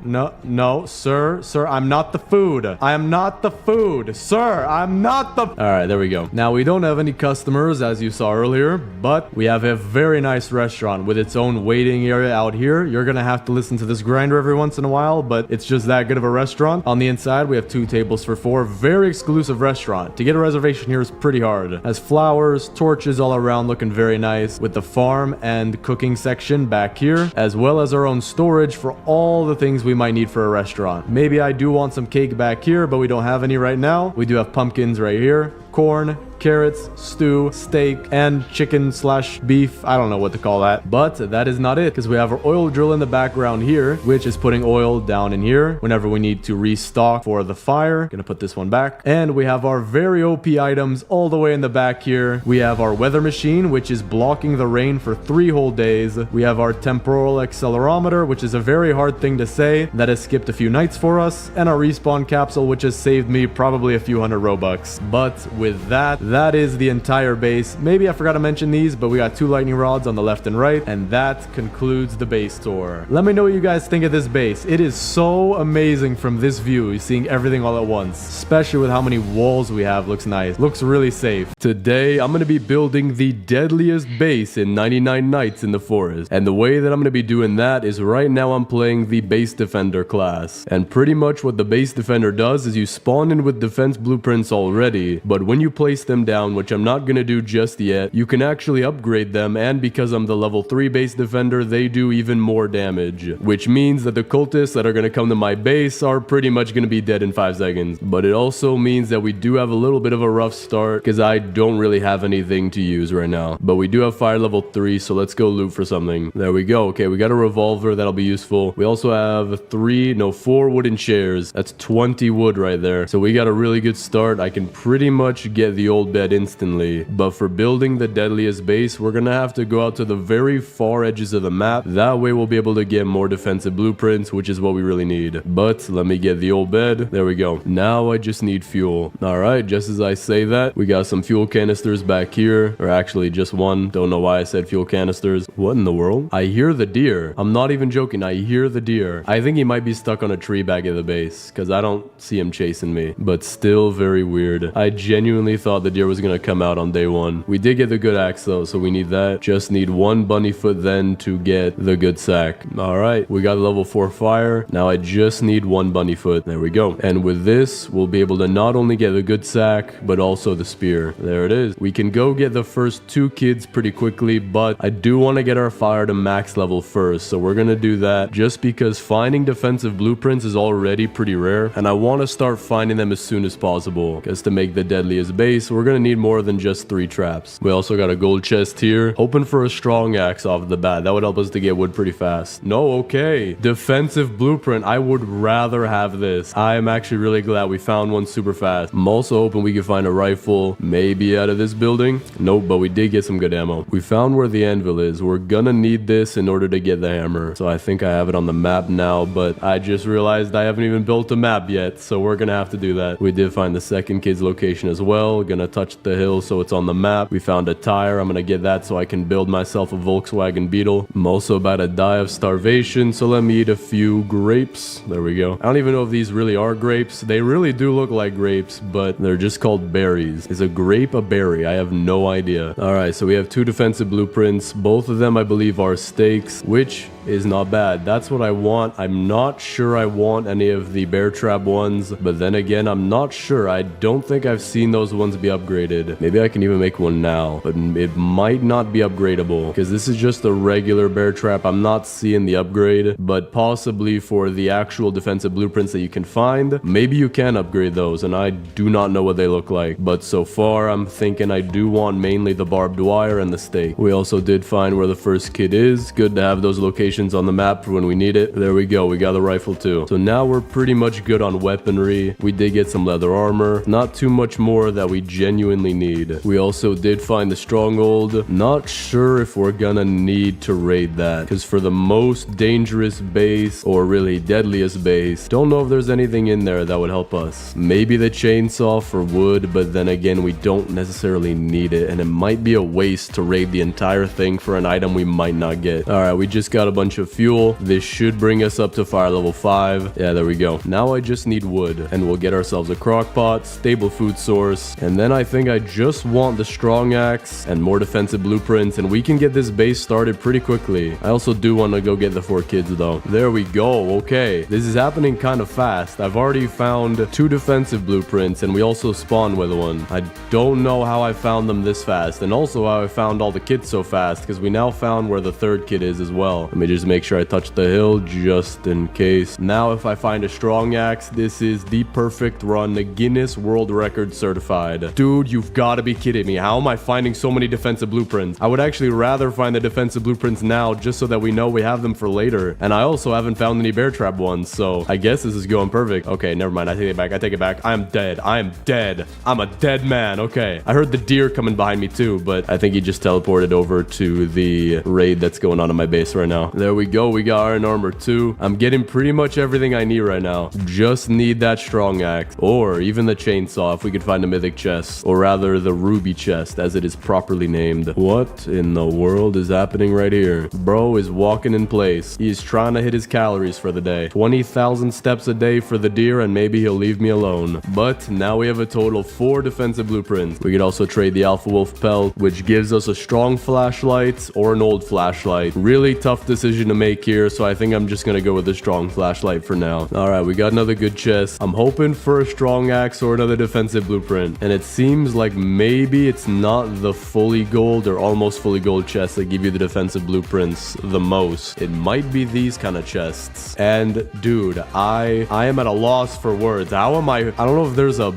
sir, I'm not the food. I am not the food. Sir, I'm not the... All right, there we go. Now, we don't have any customers, as you saw earlier, but we have a very nice restaurant with its own waiting area out here. You're gonna have to listen to this grinder every once in a while, but it's just that good of a restaurant. On the inside, we have 2 tables for 4. Very exclusive restaurant. To get a reservation here is pretty hard. Has flowers, torches all around, looking very nice, with the farm and cooking section back here, as well as our own storage for all the things we might need for a restaurant. Maybe I do want some cake back here, but we don't have any right now. We do have pumpkins right here, corn, carrots, stew, steak, and chicken/beef. I don't know what to call that, but that is not it, because we have our oil drill in the background here, which is putting oil down in here whenever we need to restock for the fire. Gonna put this one back. And we have our very OP items all the way in the back here. We have our weather machine, which is blocking the rain for 3 whole days. We have our temporal accelerometer, which is a very hard thing to say, that has skipped a few nights for us, and our respawn capsule, which has saved me probably a few hundred Robux. But with that that is the entire base. Maybe I forgot to mention these, but we got 2 lightning rods on the left and right, and that concludes the base tour. Let me know what you guys think of this base. It is so amazing from this view, seeing everything all at once, especially with how many walls we have. Looks nice, looks really safe. Today I'm going to be building the deadliest base in 99 Nights in the Forest, and the way that I'm going to be doing that is right now I'm playing the base defender class, and pretty much what the base defender does is you spawn in with defense blueprints already, but when you place them down, which I'm not going to do just yet, you can actually upgrade them, and because I'm the level 3 base defender, they do even more damage, which means that the cultists that are going to come to my base are pretty much going to be dead in 5 seconds. But it also means that we do have a little bit of a rough start because I don't really have anything to use right now, but we do have fire level 3, so let's go loot for something. There we go. Okay, we got a revolver, that'll be useful. We also have 4 wooden chairs. That's 20 wood right there, so we got a really good start. I can pretty much get the old bed instantly, but for building the deadliest base, we're gonna have to go out to the very far edges of the map. That way we'll be able to get more defensive blueprints, which is what we really need. But let me get the old bed. There we go. Now I just need fuel. All right, just as I say that, we got some fuel canisters back here, or actually just one. Don't know why I said fuel canisters. What in the world? I hear the deer. I'm not even joking. I hear the deer. I think he might be stuck on a tree back at the base because I don't see him chasing me, but still very weird. I genuinely thought the deer was gonna come out on day 1. We did get the good axe though, so we need that. Just need 1 bunny foot then to get the good sack. All right, we got a level 4 fire. Now I just need 1 bunny foot. There we go. And with this, we'll be able to not only get the good sack, but also the spear. There it is. We can go get the first 2 kids pretty quickly, but I do want to get our fire to max level first, so we're gonna do that just because finding defensive blueprints is already pretty rare, and I want to start finding them as soon as possible, because to make the deadliest base, we're gonna need more than just 3 traps. We also got a gold chest here, hoping for a strong axe off the bat. That would help us to get wood pretty fast. No, okay. Defensive blueprint. I would rather have this. I am actually really glad we found one super fast. I'm also hoping we can find a rifle, maybe out of this building. Nope, but we did get some good ammo. We found where the anvil is. We're gonna need this in order to get the hammer. So I think I have it on the map now, but I just realized I haven't even built a map yet, so we're gonna have to do that. We did find the second kid's location as well. Gonna touch the hill so it's on the map. We found a tire. I'm gonna get that so I can build myself a Volkswagen Beetle. I'm also about to die of starvation, so let me eat a few grapes. There we go. I don't even know if these really are grapes. They really do look like grapes, but they're just called berries. Is a grape a berry? I have no idea. All right, so we have 2 defensive blueprints. Both of them, I believe, are stakes, which is not bad. That's what I want. I'm not sure I want any of the bear trap ones, but then again, I'm not sure. I don't think I've seen those ones be upgraded. Maybe I can even make one now, but it might not be upgradable because this is just a regular bear trap. I'm not seeing the upgrade, but possibly for the actual defensive blueprints that you can find, maybe you can upgrade those, and I do not know what they look like. But so far, I'm thinking I do want mainly the barbed wire and the stake. We also did find where the first kid is. Good to have those locations on the map for when we need it. There we go. We got the rifle too. So now we're pretty much good on weaponry. We did get some leather armor. Not too much more that we genuinely need. We also did find the stronghold. Not sure if we're gonna need to raid that, because for the most dangerous base, or really deadliest base, don't know if there's anything in there that would help us. Maybe the chainsaw for wood, but then again, we don't necessarily need it, and it might be a waste to raid the entire thing for an item we might not get. All right, we just got a bunch of fuel. This should bring us up to fire level 5. Yeah, there we go. Now I just need wood, and we'll get ourselves a crock pot, stable food source, and then I think I just want the strong axe and more defensive blueprints, and we can get this base started pretty quickly. I also do want to go get the 4 kids though. There we go. Okay, this is happening kind of fast. I've already found 2 defensive blueprints, and we also spawned with one. I don't know how I found them this fast, and also how I found all the kids so fast, because we now found where the 3rd kid is as well. Let me just make sure I touch the hill just in case. Now if I find a strong axe, this is the perfect run. The Guinness World Record certified. Dude, you've got to be kidding me. How am I finding so many defensive blueprints? I would actually rather find the defensive blueprints now just so that we know we have them for later. And I also haven't found any bear trap ones, so I guess this is going perfect. Okay, never mind. I take it back. I take it back. I am dead. I am dead. I'm a dead man. Okay. I heard the deer coming behind me too, but I think he just teleported over to the raid that's going on in my base right now. There we go. We got iron armor 2. I'm getting pretty much everything I need right now. Just need that strong axe. Or even the chainsaw if we could find a mythic chest. Or rather, the ruby chest, as it is properly named. What in the world is happening right here? Bro is walking in place. He's trying to hit his calories for the day. 20,000 steps a day for the deer, and maybe he'll leave me alone. But now we have a total of 4 defensive blueprints. We could also trade the alpha wolf pelt, which gives us a strong flashlight or an old flashlight. Really tough decision to make here, so I think I'm just gonna go with a strong flashlight for now. All right, we got another good chest. I'm hoping for a strong axe or another defensive blueprint, and it seems like maybe it's not the fully gold or almost fully gold chests that give you the defensive blueprints the most. It might be these kind of chests. And dude, I am at a loss for words. How am I don't know if there's a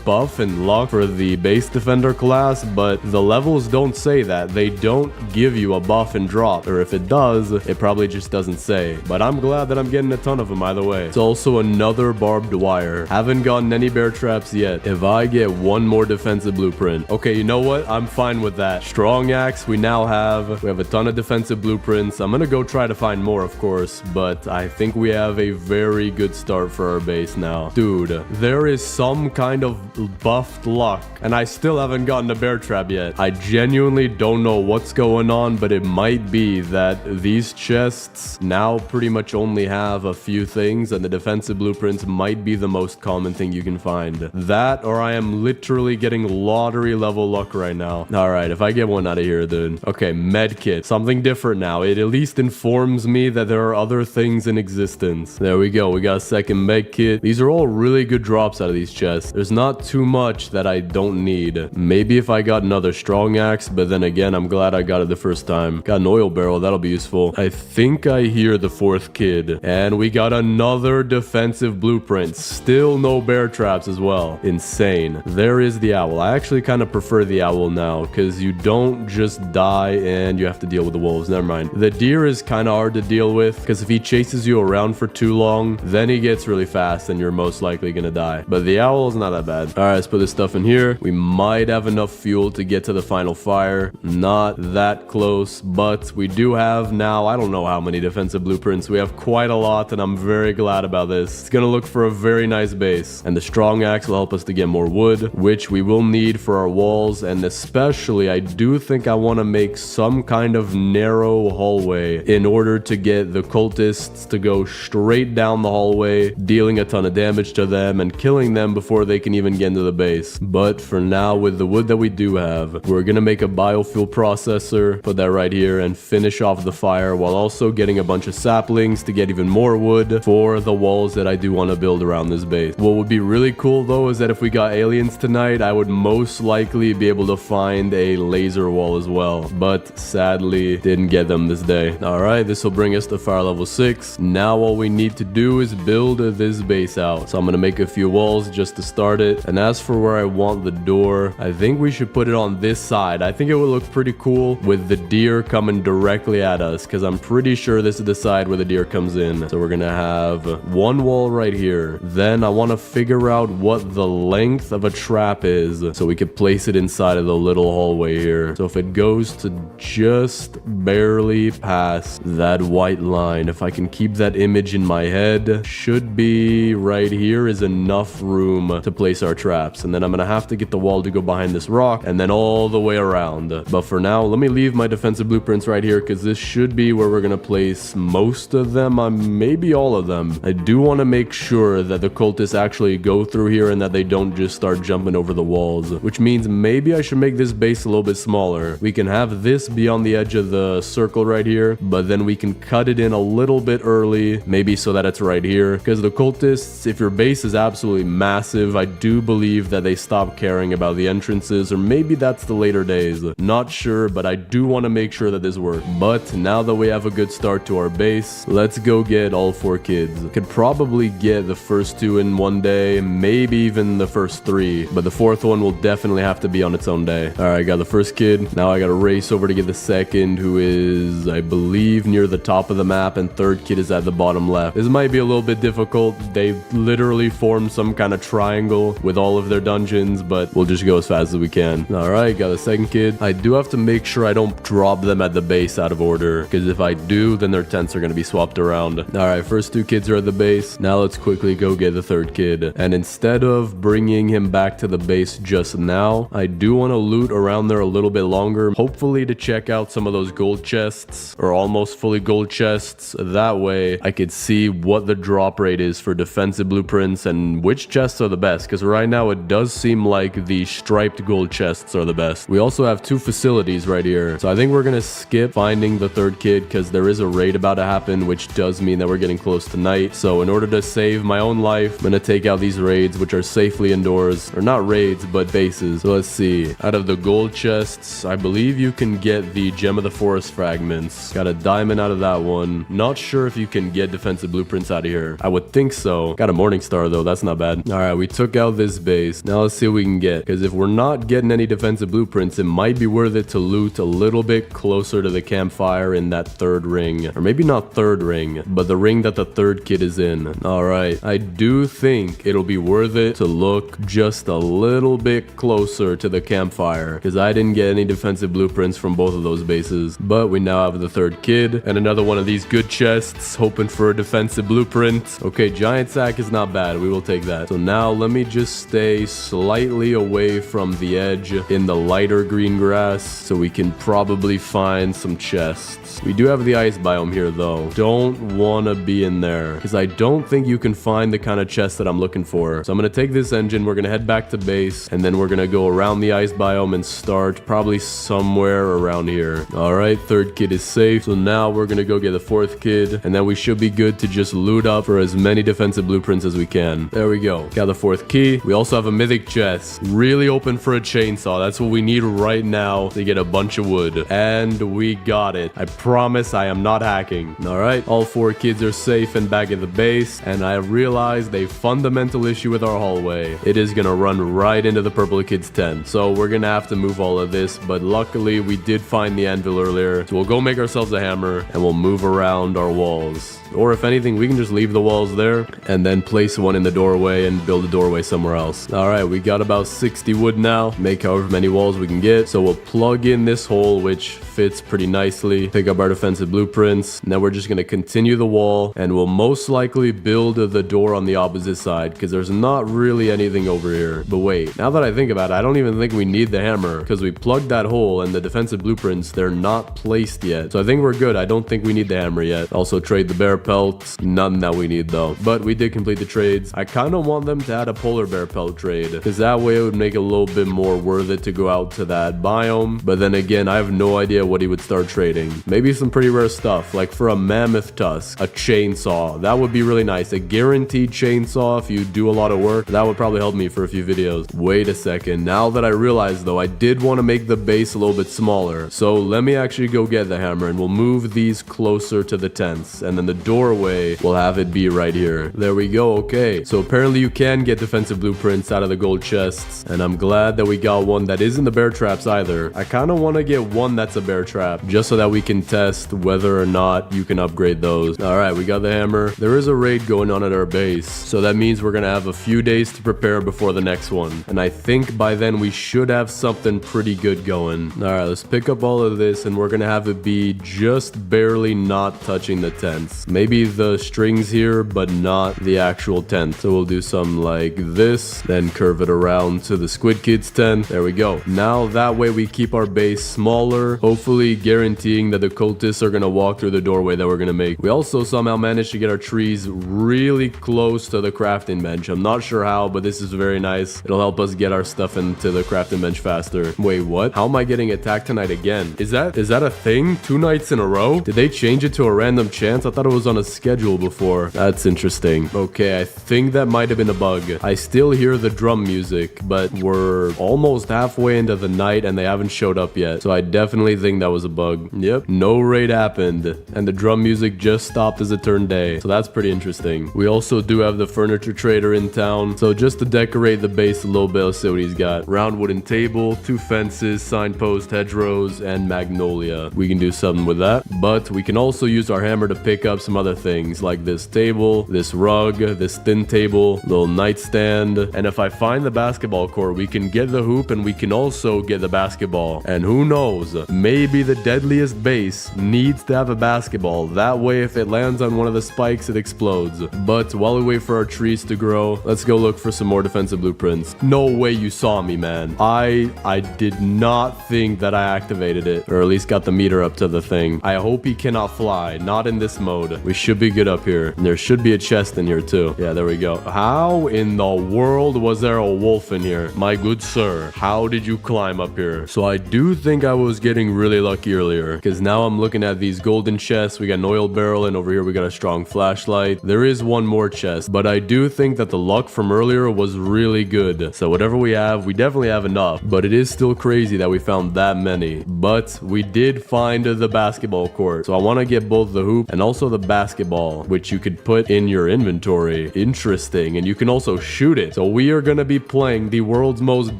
buff in luck for the base defender class, but the levels don't say that. They don't give you a buff and drop, or if it does, it probably just doesn't say. But I'm glad that I'm getting a ton of them either way. It's also another barbed wire. Haven't gotten any bear traps yet. If I get one more defensive blueprint, okay, you know what? I'm fine with that. Strong axe, we have a ton of defensive blueprints. I'm gonna go try to find more, of course, but I think we have a very good start for our base now. Dude, there is some kind of buffed luck, and I still haven't gotten a bear trap yet. I genuinely don't know what's going on, but it might be that these chests now pretty much only have a few things, and the defensive blueprints might be the most common thing you can find. That, or I am literally getting lottery level luck right now. All right, if I get one out of here, dude. Okay, medkit. Something different now. It at least informs me that there are other things in existence. There we go. We got a second medkit. These are all really good drops out of these chests. There's not too much that I don't need. Maybe if I got another strong axe, but then again, I'm glad I got it the first time. Got an oil barrel. That'll be useful. I think I hear the 4th kid. And we got another defensive blueprint. Still no bear traps as well. Insane. There is the owl. I actually kind of prefer the owl now because you don't just die and you have to deal with the wolves. Never mind. The deer is kind of hard to deal with because if he chases you around for too long, then he gets really fast and you're most likely gonna die. But the owl is not that bad. All right, let's put this stuff in here. We might have enough fuel to get to the final fire. Not that close, but we do have now, I don't know how many defensive blueprints. We have quite a lot, and I'm very glad about this. It's gonna look for a very nice base, and the strong axe will help us to get more wood, which we will need for our walls, and especially I do think I want to make some kind of narrow hallway in order to get the cultists to go straight down the hallway, dealing a ton of damage to them and killing them before they can even get into the base. But for now, with the wood that we do have, we're gonna make a biofuel processor, put that right here, and finish off the fire while also getting a bunch of saplings to get even more wood for the walls that I do want to build around this base. What would be really cool though is that if we got aliens tonight, I would most likely be able to find a laser wall as well, but sadly didn't get them this day. All right, this will bring us to fire level 6. Now all we need to do is build this base out. So I'm gonna make a few walls just to start it. And as for where I want the door, I think we should put it on this side. I think it would look pretty cool with the deer coming directly at us, because I'm pretty sure this is the side where the deer comes in. So we're gonna have one wall right here. Then I want to figure out what the length of a trap is so we could place it inside of the little hallway here. So if it goes to just barely past that white line, if I can keep that image in my head, should be right here is enough room to place our traps. And then I'm gonna have to get the wall to go behind this rock and then all the way around. But for now, let me leave my defensive blueprints right here because this should be where we're gonna place most of them, maybe all of them. I do want to make sure that the cultists actually go through here and that they don't just start jumping over the walls, which means maybe I should make this base a little bit smaller. We can have this be on the edge of the circle right here, but then we can cut it in a little bit early, maybe so that it's right here, because the cultists, if your base is absolutely massive, I do believe that they stop caring about the entrances, or maybe that's the later days. Not sure, but I do want to make sure that this works. But now that we have a good start to our base, let's go get all 4 kids. Could probably get the first 2 in one day, maybe even the first 3, but the 4th one will definitely have to be on its own day. All right, got the first kid. Now I got to race over to get the second, who is, I believe, near the top of the map, and 3rd kid is at the bottom left. This might be a little bit difficult. They literally form some kind of triangle with all of their dungeons, but we'll just go as fast as we can. All right, got the second kid. I do have to make sure I don't drop them at the base out of order, because if I do, then their tents are going to be swapped around. All right, first 2 kids are at the base. Now let's quickly go get the 3rd kid. And instead of bringing him back to the base just now, I do want to loot around there a little bit longer, hopefully to check out some of those gold chests, or almost fully gold chests. That way I could see what the drop rate is for defensive blueprints and which chests are the best, because right now it does seem like the striped gold chests are the best. We also have 2 facilities right here, so I think we're gonna skip finding the 3rd kid because there is a raid about to happen, which does mean that we're getting close to night. So in order to save my own life, I'm gonna take out these raids, which are safely indoors, or not raids but bases. So let's see, out of the gold chests, I believe you can get the Gem of the Forest fragments. Got a diamond out of that one. Not sure if you can get defensive blueprints out of here. I would think so. Got a morning star though, that's not bad. All right, we took out this base. Now let's see what we can get, because if we're not getting any defensive blueprints, it might be worth it to loot a little bit closer to the campfire in that 3rd ring, or maybe not 3rd ring, but the ring that the 3rd kid is in. All right, I do think it'll be worth it to look just a little bit closer to the campfire, because I didn't get any defensive blueprints from both of those bases. But we now have the 3rd kid and another one of these good chests, hoping for a defensive blueprint. Okay, giant sack is not bad, we will take that. So now let me just stay slightly away from the edge in the lighter green grass so we can probably find some chests. We do have the ice biome here though. Don't want to be in there because I don't think you can find the kind of chest that I'm looking for. So I'm going to take this engine, we're going to head back to base, and then we're going to go around the ice biome and start probably somewhere around here. All right, 3rd kid is safe. So now we're going to go get the 4th kid, and then we should be good to just loot up for as many defensive blueprints as we can. There we go. Got the 4th key. We also have a mythic chest. Really open for a chainsaw. That's what we need right now to get a bunch of wood. And we got it. I promise I am not hacking. All right, all 4 kids are safe and back at the base, and I realized a fundamental issue with our hallway. It is gonna run right into the purple kid's tent. So we're gonna have to move all of this, but luckily we did find the anvil earlier. So we'll go make ourselves a hammer and we'll move around our walls. Or if anything, we can just leave the walls there and then place one in the doorway and build a doorway somewhere else. All right, we got about 60 wood now. Make however many walls we can get. So we'll plug in this hole, which fits pretty nicely. Pick up our defensive blueprints. Now we're just going to continue the wall, and we'll most likely build the door on the opposite side because there's not really anything over here. But wait, now that I think about it, I don't even think we need the hammer because we plugged that hole, and the defensive blueprints, they're not placed yet. So I think we're good. I don't think we need the hammer yet. Also trade the bear pelts. None that we need though. But we did complete the trades. I kind of want them to add a polar bear pelt trade because that way it would make it a little bit more worth it to go out to that biome. But then again, I have no idea what he would start trading. Maybe some pretty rare stuff, like for a mammoth tusk, a chainsaw. That would be really nice. A guaranteed chainsaw if you do a lot of work. That would probably help me for a few videos. Wait a second. Now that I realize though, I did want to make the base a little bit smaller. So let me actually go get the hammer and we'll move these closer to the tents. And then the doorway, we'll have it be right here. There we go. Okay. So apparently you can get defensive blueprints out of the gold chests. And I'm glad that we got one that isn't the bear traps either. I kind of want to get one that's a bear trap just so that we can test whether or not you can upgrade those. All right, we got the hammer. There is a raid going on at our base. So that means we're going to have a few days to prepare before the next one. And I think by then we should have something pretty good going. All right, let's pick up all of this and we're going to have it be just barely not touching the tents. Maybe the strings here, but not the actual tent. So we'll do something like this, then curve it around to the Squid Kids tent. There we go. Now that way we keep our base smaller, hopefully guaranteeing that the cultists are going to walk through the doorway that we're going to make. We also somehow managed to get our trees really close to the crafting bench. I'm not sure how, but this is very nice. It'll help us get our stuff into the crafting bench faster. Wait, what? How am I getting attacked tonight again? Is that a thing? 2 nights in a row? Did they change it to a random chance? I thought it was on a schedule before. That's interesting. Okay, I think that might have been a bug. I still hear the drum music, but we're almost halfway into the night and they haven't showed up yet. So I definitely think that was a bug. Yep, no raid happened. And the drum music just stopped as it turned day. So that's pretty interesting. We also do have the furniture trader in town. So just to decorate the base a little bit, let's see what he's got. Round wooden table, 2 fences, signpost, hedgerows, and magnolia. We can do something with that. But we can also use our hammer to pick up some other things like this table, this rug, this thin table, little nightstand. And if I find the basketball court, we can get the hoop and we can also get the basketball. And who knows, maybe the deadliest base needs needs to have a basketball. That way, if it lands on one of the spikes, it explodes. But while we wait for our trees to grow, let's go look for some more defensive blueprints. No way you saw me, man. I did not think that I activated it, or at least got the meter up to the thing. I hope he cannot fly. Not in this mode. We should be good up here. And there should be a chest in here too. Yeah, there we go. How in the world was there a wolf in here? My good sir, how did you climb up here? So I do think I was getting really lucky earlier, because now I'm looking at these golden chests. We got an oil barrel, and over here we got a strong flashlight. There is one more chest, but I do think that the luck from earlier was really good. So whatever we have, we definitely have enough, but it is still crazy that we found that many. But we did find the basketball court, so I want to get both the hoop and also the basketball, which you could put in your inventory. Interesting. And you can also shoot it. So we are going to be playing the world's most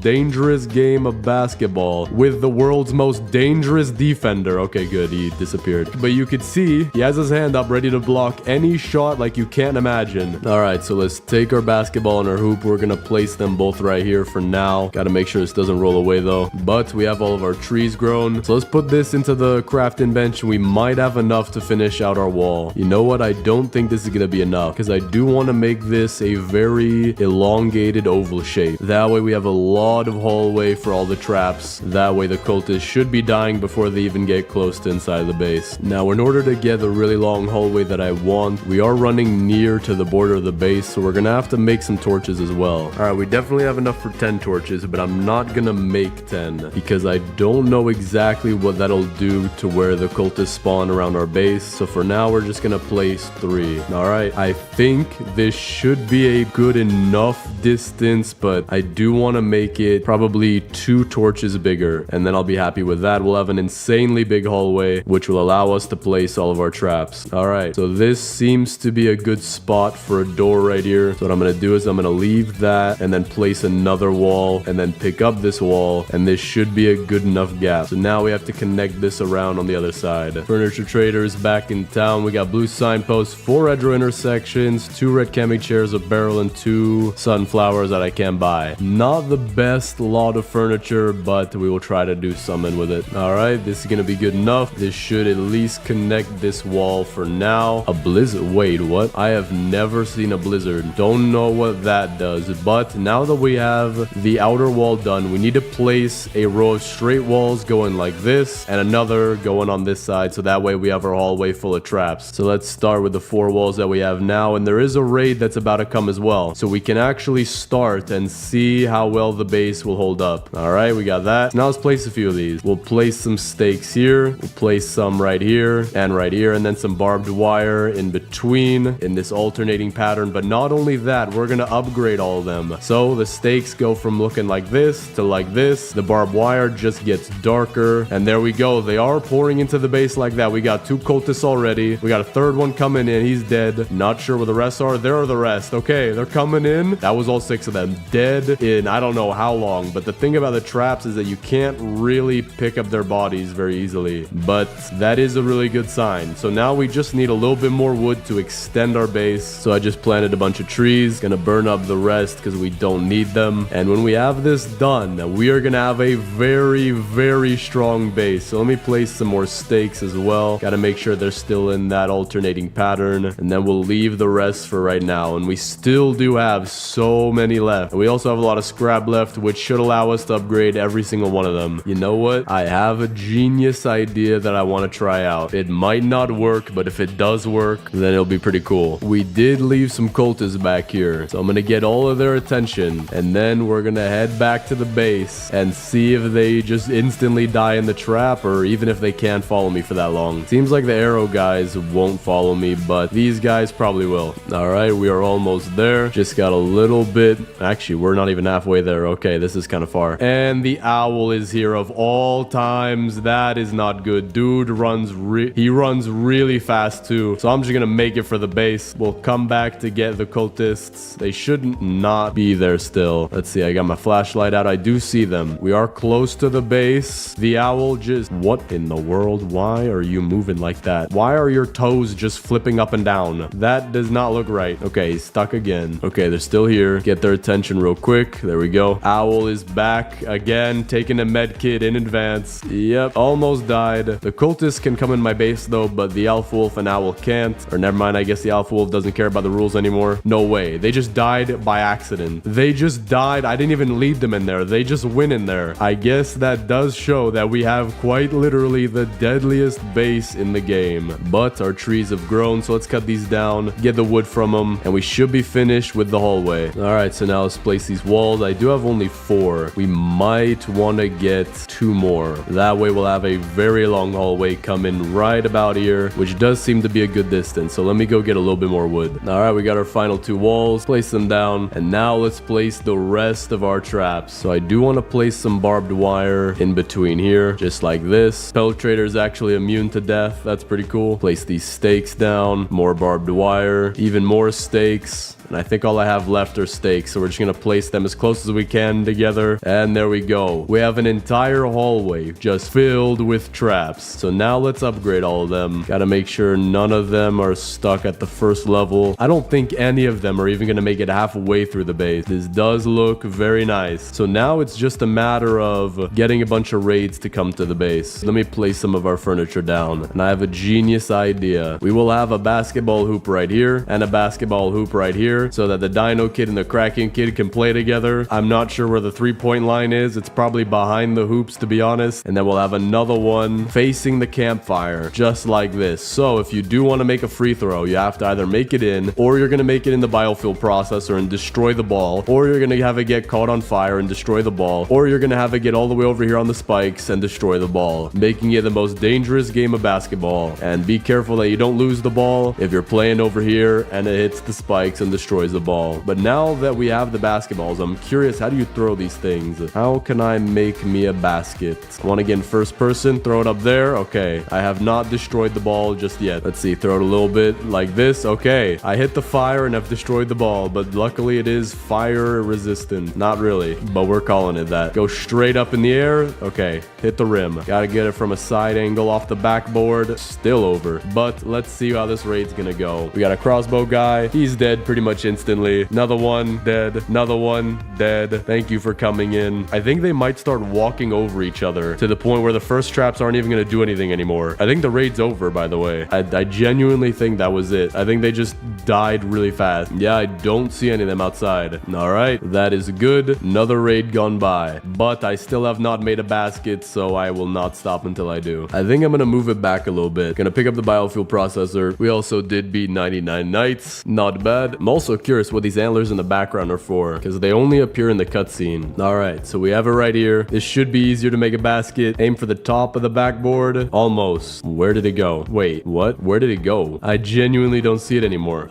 dangerous game of basketball with the world's most dangerous defender. Okay, good, he disappeared, but you could see he has his hand up ready to block any shot like you can't imagine. All right, so let's take our basketball and our hoop. We're gonna place them both right here for now. Gotta make sure this doesn't roll away though. But we have all of our trees grown, so let's put this into the crafting bench. We might have enough to finish out our wall. You know what, I don't think this is gonna be enough, because I do want to make this a very elongated oval shape. That way we have a lot of hallway for all the traps. That way the cultists should be dying before they even get close to inside the base. Now, in order to get the really long hallway that I want, we are running near to the border of the base, so we're gonna have to make some torches as well. All right, we definitely have enough for 10 torches, but I'm not gonna make 10 because I don't know exactly what that'll do to where the cultists spawn around our base. So for now, we're just gonna place 3. All right, I think this should be a good enough distance, but I do want to make it probably 2 torches bigger, and then I'll be happy with that. We'll have an insanely big hallway, which will allow us to place all of our traps. All right, so this seems to be a good spot for a door right here. So what I'm going to do is I'm going to leave that and then place another wall and then pick up this wall, and this should be a good enough gap. So now we have to connect this around on the other side. Furniture trader is back in town. We got blue signposts, 4 red row intersections, 2 red camping chairs, a barrel, and 2 sunflowers that I can buy. Not the best lot of furniture, but we will try to do something with it. All right, this is going to be good enough. This should at least connect this wall for now. A blizzard. Wait, what? I have never seen a blizzard. Don't know what that does, but now that we have the outer wall done, we need to place a row of straight walls going like this and another going on this side, so that way we have our hallway full of traps. So let's start with the 4 walls that we have now, and there is a raid that's about to come as well, so we can actually start and see how well the base will hold up. All right, we got that. Now let's place a few of these. We'll place some stakes here, we'll place some right here, and then some barbed wire in between in this alternating pattern. But not only that, we're gonna upgrade all of them. So the stakes go from looking like this to like this. The barbed wire just gets darker, and there we go. They are pouring into the base like that. We got 2 cultists already. We got a 3rd one coming in. He's dead. Not sure where the rest are. There are the rest. Okay, they're coming in. That was all 6 of them dead in I don't know how long. But the thing about the traps is that you can't really pick up their bodies very easily, but that is a really good sign. So now we just need a little bit more wood to extend our base. So I just planted a bunch of trees, gonna burn up the rest because we don't need them. And when we have this done, we are gonna have a very, very strong base. So let me place some more stakes as well. Gotta make sure they're still in that alternating pattern, and then we'll leave the rest for right now. And we still do have so many left. And we also have a lot of scrap left, which should allow us to upgrade every single one of them. You know what? I have a genius idea that I want to try out. It might not work, but if it does work, then it'll be pretty cool. We did leave some cultists back here, so I'm gonna get all of their attention, and then we're gonna head back to the base and see if they just instantly die in the trap, or even if they can't follow me for that long. Seems like the arrow guys won't follow me, but these guys probably will. All right, we are almost there. Just got a little bit. Actually, we're not even halfway there. Okay, this is kind of far. And the owl is here of all times. That is not good. Dude runs really fast too. So I'm just gonna make it for the base. We'll come back to get the cultists. They should not be there still. Let's see, I got my flashlight out. I do see them. We are close to the base. The owl just... What in the world? Why are you moving like that? Why are your toes just flipping up and down? That does not look right. Okay, he's stuck again. Okay, they're still here. Get their attention real quick. There we go. Owl is back again, taking a med kit in advance. Yep, almost died. The cultists cultists can come in my base though, but the Alpha Wolf and Owl can't. Or never mind, I guess the Alpha Wolf doesn't care about the rules anymore. No way. They just died by accident. They just died. I didn't even lead them in there. They just went in there. I guess that does show that we have quite literally the deadliest base in the game. But our trees have grown, so let's cut these down, get the wood from them, and we should be finished with the hallway. All right, so now let's place these walls. I do have only 4. We might want to get 2 more. That way we'll have a very long hallway coming right about here, which does seem to be a good distance. So let me go get a little bit more wood. All right, we got our final 2 walls. Place them down, and now let's place the rest of our traps. So I do want to place some barbed wire in between here, just like this. Penetrator is actually immune to death. That's pretty cool. Place these stakes down, more barbed wire, even more stakes. And I think all I have left are stakes, so we're just going to place them as close as we can together. And there we go. We have an entire hallway just filled with traps. So now let's upgrade all of them. Got to make sure none of them are stuck at the first level. I don't think any of them are even going to make it halfway through the base. This does look very nice. So now it's just a matter of getting a bunch of raids to come to the base. Let me place some of our furniture down. And I have a genius idea. We will have a basketball hoop right here and a basketball hoop right here, so that the Dino Kid and the Kraken Kid can play together. I'm not sure where the 3-point line is. It's probably behind the hoops, to be honest. And then we'll have another one facing the campfire, just like this. So if you do want to make a free throw, you have to either make it in, or you're going to make it in the biofuel processor and destroy the ball, or you're going to have it get caught on fire and destroy the ball, or you're going to have it get all the way over here on the spikes and destroy the ball, making it the most dangerous game of basketball. And be careful that you don't lose the ball if you're playing over here and it hits the spikes and destroys the ball. But now that we have the basketballs, I'm curious, how do you throw these things? How can I make me a basket? I want to get in first person, throw it up there. Okay, I have not destroyed the ball just yet. Let's see, throw it a little bit like this. Okay, I hit the fire and I've destroyed the ball, but luckily it is fire resistant. Not really, but we're calling it that. Go straight up in the air. Okay, hit the rim. Gotta get it from a side angle off the backboard. Still over, but let's see how this raid's gonna go. We got a crossbow guy. He's dead pretty much instantly. Another one dead. Another one dead. Thank you for coming in. I think they might start walking over each other to the point where the first traps aren't even going to do anything anymore. I think the raid's over, by the way. I genuinely think that was it. I think they just died really fast. Yeah, I don't see any of them outside. All right, that is good. Another raid gone by, but I still have not made a basket, so I will not stop until I do. I think I'm going to move it back a little bit. Gonna pick up the biofuel processor. We also did beat 99 nights. Not bad. I'm also curious what these antlers in the background are for, because they only appear in the cutscene. All right, so we have it right here. This should be easier to make a basket. Aim for the top of the backboard. Almost. Where did it go? Wait, what? Where did it go? I genuinely don't see it anymore.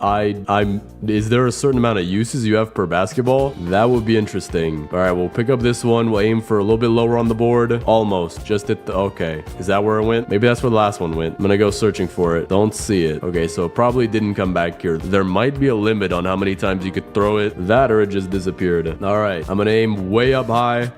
Is there a certain amount of uses you have per basketball? That would be interesting. All right, we'll pick up this one. We'll aim for a little bit lower on the board. Almost. Just hit the, okay. Is that where it went? Maybe that's where the last one went. I'm gonna go searching for it. Don't see it. Okay, so it probably didn't come back here. There might be a limit on how many times you could throw it. That or it just disappeared. All right, I'm gonna aim way up high.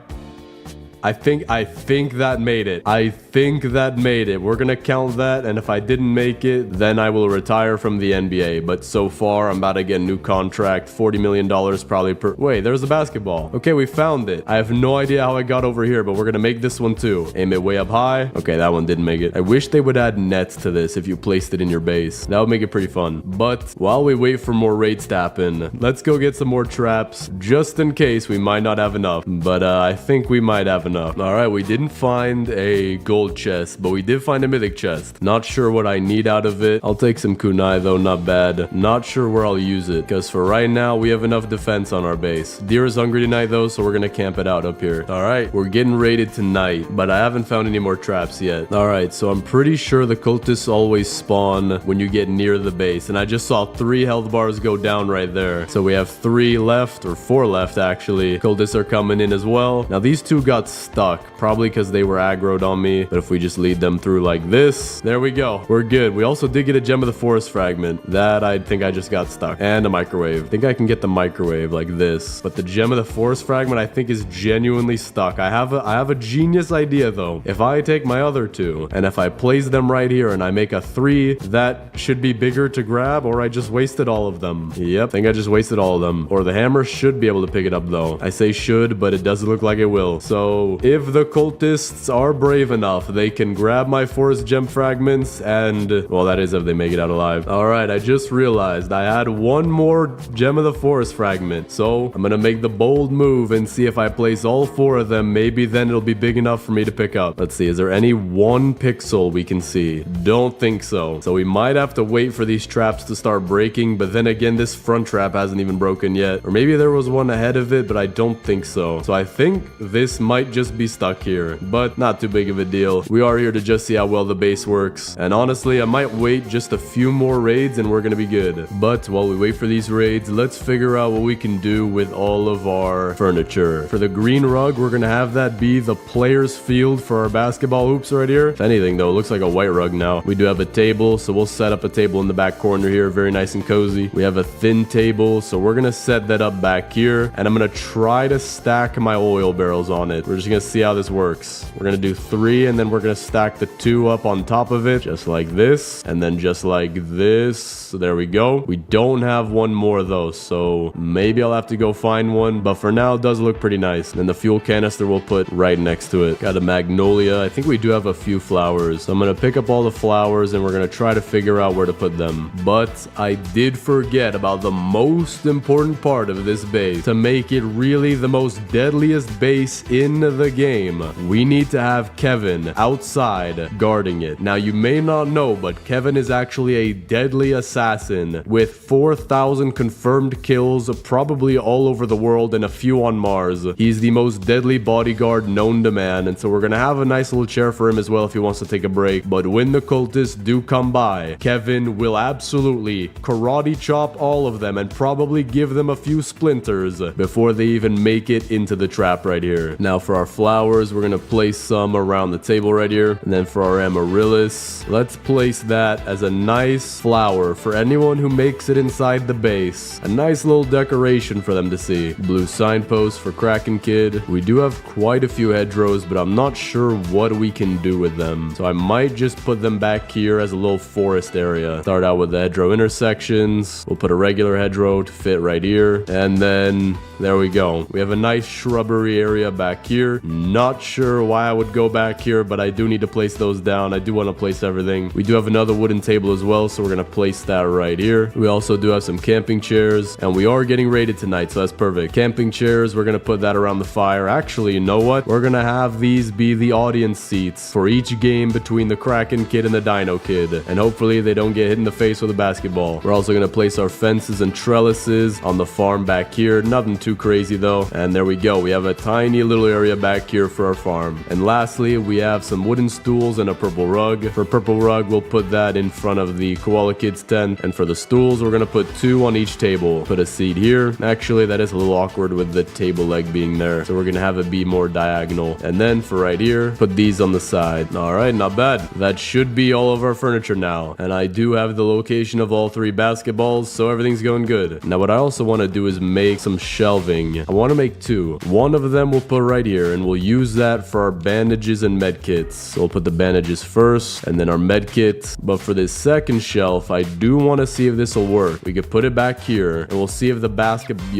I think that made it. I think that made it. We're gonna count that, and if I didn't make it, then I will retire from the NBA. But so far, I'm about to get a new contract, $40 million probably per... Wait, there's a basketball. Okay, we found it. I have no idea how I got over here, but we're gonna make this one too. Aim it way up high. Okay, that one didn't make it. I wish they would add nets to this if you placed it in your base. That would make it pretty fun. But while we wait for more raids to happen, let's go get some more traps, just in case we might not have enough. But I think we might have enough. All right, we didn't find a gold chest, but we did find a mythic chest. Not sure what I need out of it. I'll take some kunai though, not bad. Not sure where I'll use it, because for right now, we have enough defense on our base. Deer is hungry tonight though, so we're gonna camp it out up here. All right, we're getting raided tonight, but I haven't found any more traps yet. All right, so I'm pretty sure the cultists always spawn when you get near the base, and I just saw 3 health bars go down right there. So we have 3 left, or 4 left actually. Cultists are coming in as well. Now these 2 got stuck, probably because they were aggroed on me, but if we just lead them through like this, there we go, we're good. We also did get a gem of the forest fragment that I think I just got stuck, and a microwave. I think I can get the microwave like this, but the gem of the forest fragment I think is genuinely stuck. I have a genius idea though. If I take my other 2 and if I place them right here and I make a 3, that should be bigger to grab, or I just wasted all of them. Yep, I think I just wasted all of them. Or the hammer should be able to pick it up though. I say should, but it doesn't look like it will. So So if the cultists are brave enough, they can grab my forest gem fragments and, well, that is if they make it out alive. All right, I just realized I had one more gem of the forest fragment. So I'm gonna make the bold move and see if I place all 4 of them. Maybe then it'll be big enough for me to pick up. Let's see, is there any 1 pixel we can see? Don't think so. So we might have to wait for these traps to start breaking, but then again, this front trap hasn't even broken yet. Or maybe there was one ahead of it, but I don't think so. So I think this might just be stuck here, but not too big of a deal. We are here to just see how well the base works. And honestly, I might wait just a few more raids and we're gonna be good. But while we wait for these raids, let's figure out what we can do with all of our furniture. For the green rug, we're gonna have that be the player's field for our basketball hoops right here. If anything though, it looks like a white rug now. We do have a table, so we'll set up a table in the back corner here, very nice and cozy. We have a thin table, so we're gonna set that up back here, and I'm gonna try to stack my oil barrels on it. We're just gonna see how this works. We're gonna do 3, and then we're gonna stack the 2 up on top of it, just like this, and then just like this. So there we go. We don't have one more though, so maybe I'll have to go find one, but for now it does look pretty nice. And the fuel canister we'll put right next to it. Got a magnolia. I think we do have a few flowers, so I'm gonna pick up all the flowers and we're gonna try to figure out where to put them. But I did forget about the most important part of this base. To make it really the most deadliest base in the game, we need to have Kevin outside guarding it. Now you may not know, but Kevin is actually a deadly assassin with 4,000 confirmed kills, probably all over the world and a few on Mars. He's the most deadly bodyguard known to man, and so we're gonna have a nice little chair for him as well if he wants to take a break. But when the cultists do come by, Kevin will absolutely karate chop all of them and probably give them a few splinters before they even make it into the trap right here. Now for our flowers, we're gonna place some around the table right here, and then for our amaryllis, let's place that as a nice flower for anyone who makes it inside the base. A nice little decoration for them to see. Blue signpost for Kraken Kid. We do have quite a few hedgerows, but I'm not sure what we can do with them, so I might just put them back here as a little forest area. Start out with the hedgerow intersections. We'll put a regular hedgerow to fit right here, and then there we go. We have a nice shrubbery area back here. Not sure why I would go back here, but I do need to place those down. I do want to place everything. We do have another wooden table as well, so we're gonna place that right here. We also do have some camping chairs, and we are getting raided tonight, so that's perfect. Camping chairs, we're gonna put that around the fire. Actually, you know what? We're gonna have these be the audience seats for each game between the Kraken Kid and the Dino Kid, and hopefully they don't get hit in the face with a basketball. We're also gonna place our fences and trellises on the farm back here. Nothing too crazy though, and there we go. We have a tiny little area back here for our farm. And lastly, we have some wooden stools and a purple rug. For purple rug, we'll put that in front of the Koala Kids tent, and for the stools, we're gonna put 2 on each table. Put a seat here. Actually, that is a little awkward with the table leg being there, so we're gonna have it be more diagonal. And then for right here, put these on the side. All right, not bad. That should be all of our furniture now, and I do have the location of all 3 basketballs, so everything's going good. Now what I also want to do is make some shelving. I want to make 2. One of them we'll put right here, and we'll use that for our bandages and med kits. So we'll put the bandages first and then our med kit. But for this second shelf, I do want to see if this will work. We could put it back here and we'll see if the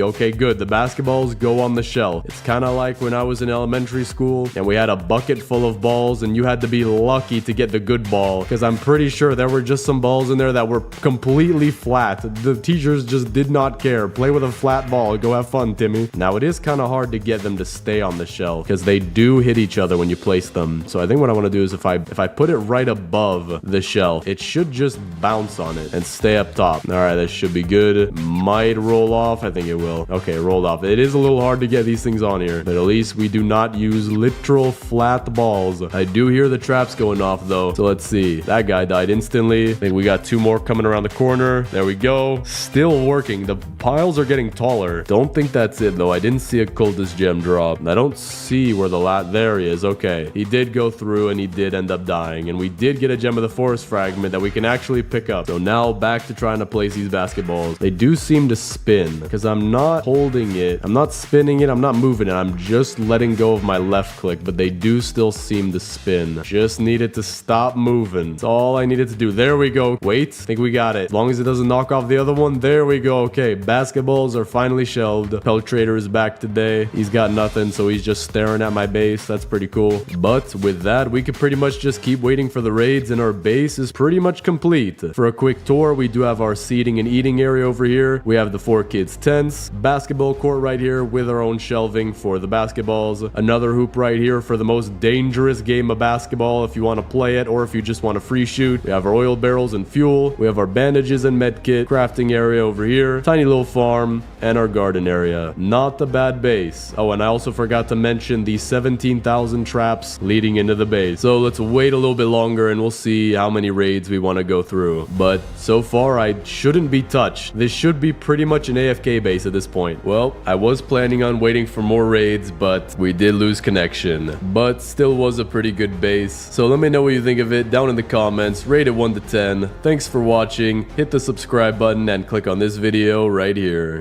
okay, good, the basketballs go on the shelf. It's kind of like when I was in elementary school and we had a bucket full of balls and you had to be lucky to get the good ball, because I'm pretty sure there were just some balls in there that were completely flat. The teachers just did not care. Play with a flat ball, go have fun, Timmy. Now it is kind of hard to get them to stay on the shelf because they do hit each other when you place them. So I think what I want to do is if I put it right above the shelf, it should just bounce on it and stay up top. All right, that should be good. Might roll off. I think it will. Okay, rolled off. It is a little hard to get these things on here, but at least we do not use literal flat balls. I do hear the traps going off though, so let's see. That guy died instantly. I think we got 2 more coming around the corner. There we go. Still working. The piles are getting taller. Don't think that's it though. I didn't see a cultist gem drop. I don't see where the there he is. Okay, he did go through and he did end up dying, and we did get a gem of the forest fragment that we can actually pick up. So now back to trying to place these basketballs. They do seem to spin because I'm not holding it, I'm not spinning it, I'm not moving it, I'm just letting go of my left click, but they do still seem to spin. Just needed to stop moving. That's all I needed to do. There we go. Wait, I think we got it. As long as it doesn't knock off the other one. There we go. Okay, basketballs are finally shelved. Peltrator is back today. He's got nothing, so he's just staring at my base. That's pretty cool. But with that, we could pretty much just keep waiting for the raids, and our base is pretty much complete. For a quick tour, we do have our seating and eating area over here. We have the 4 kids' tents, basketball court right here with our own shelving for the basketballs, another hoop right here for the most dangerous game of basketball if you want to play it or if you just want to free shoot. We have our oil barrels and fuel. We have our bandages and med kit, crafting area over here, tiny little farm, and our garden area. Not a bad base. Oh, and I also forgot to mention the 17,000 traps leading into the base. So let's wait a little bit longer and we'll see how many raids we want to go through. But so far, I shouldn't be touched. This should be pretty much an AFK base at this point. Well, I was planning on waiting for more raids, but we did lose connection. But still was a pretty good base. So let me know what you think of it down in the comments. Rate it 1 to 10. Thanks for watching. Hit the subscribe button and click on this video right here.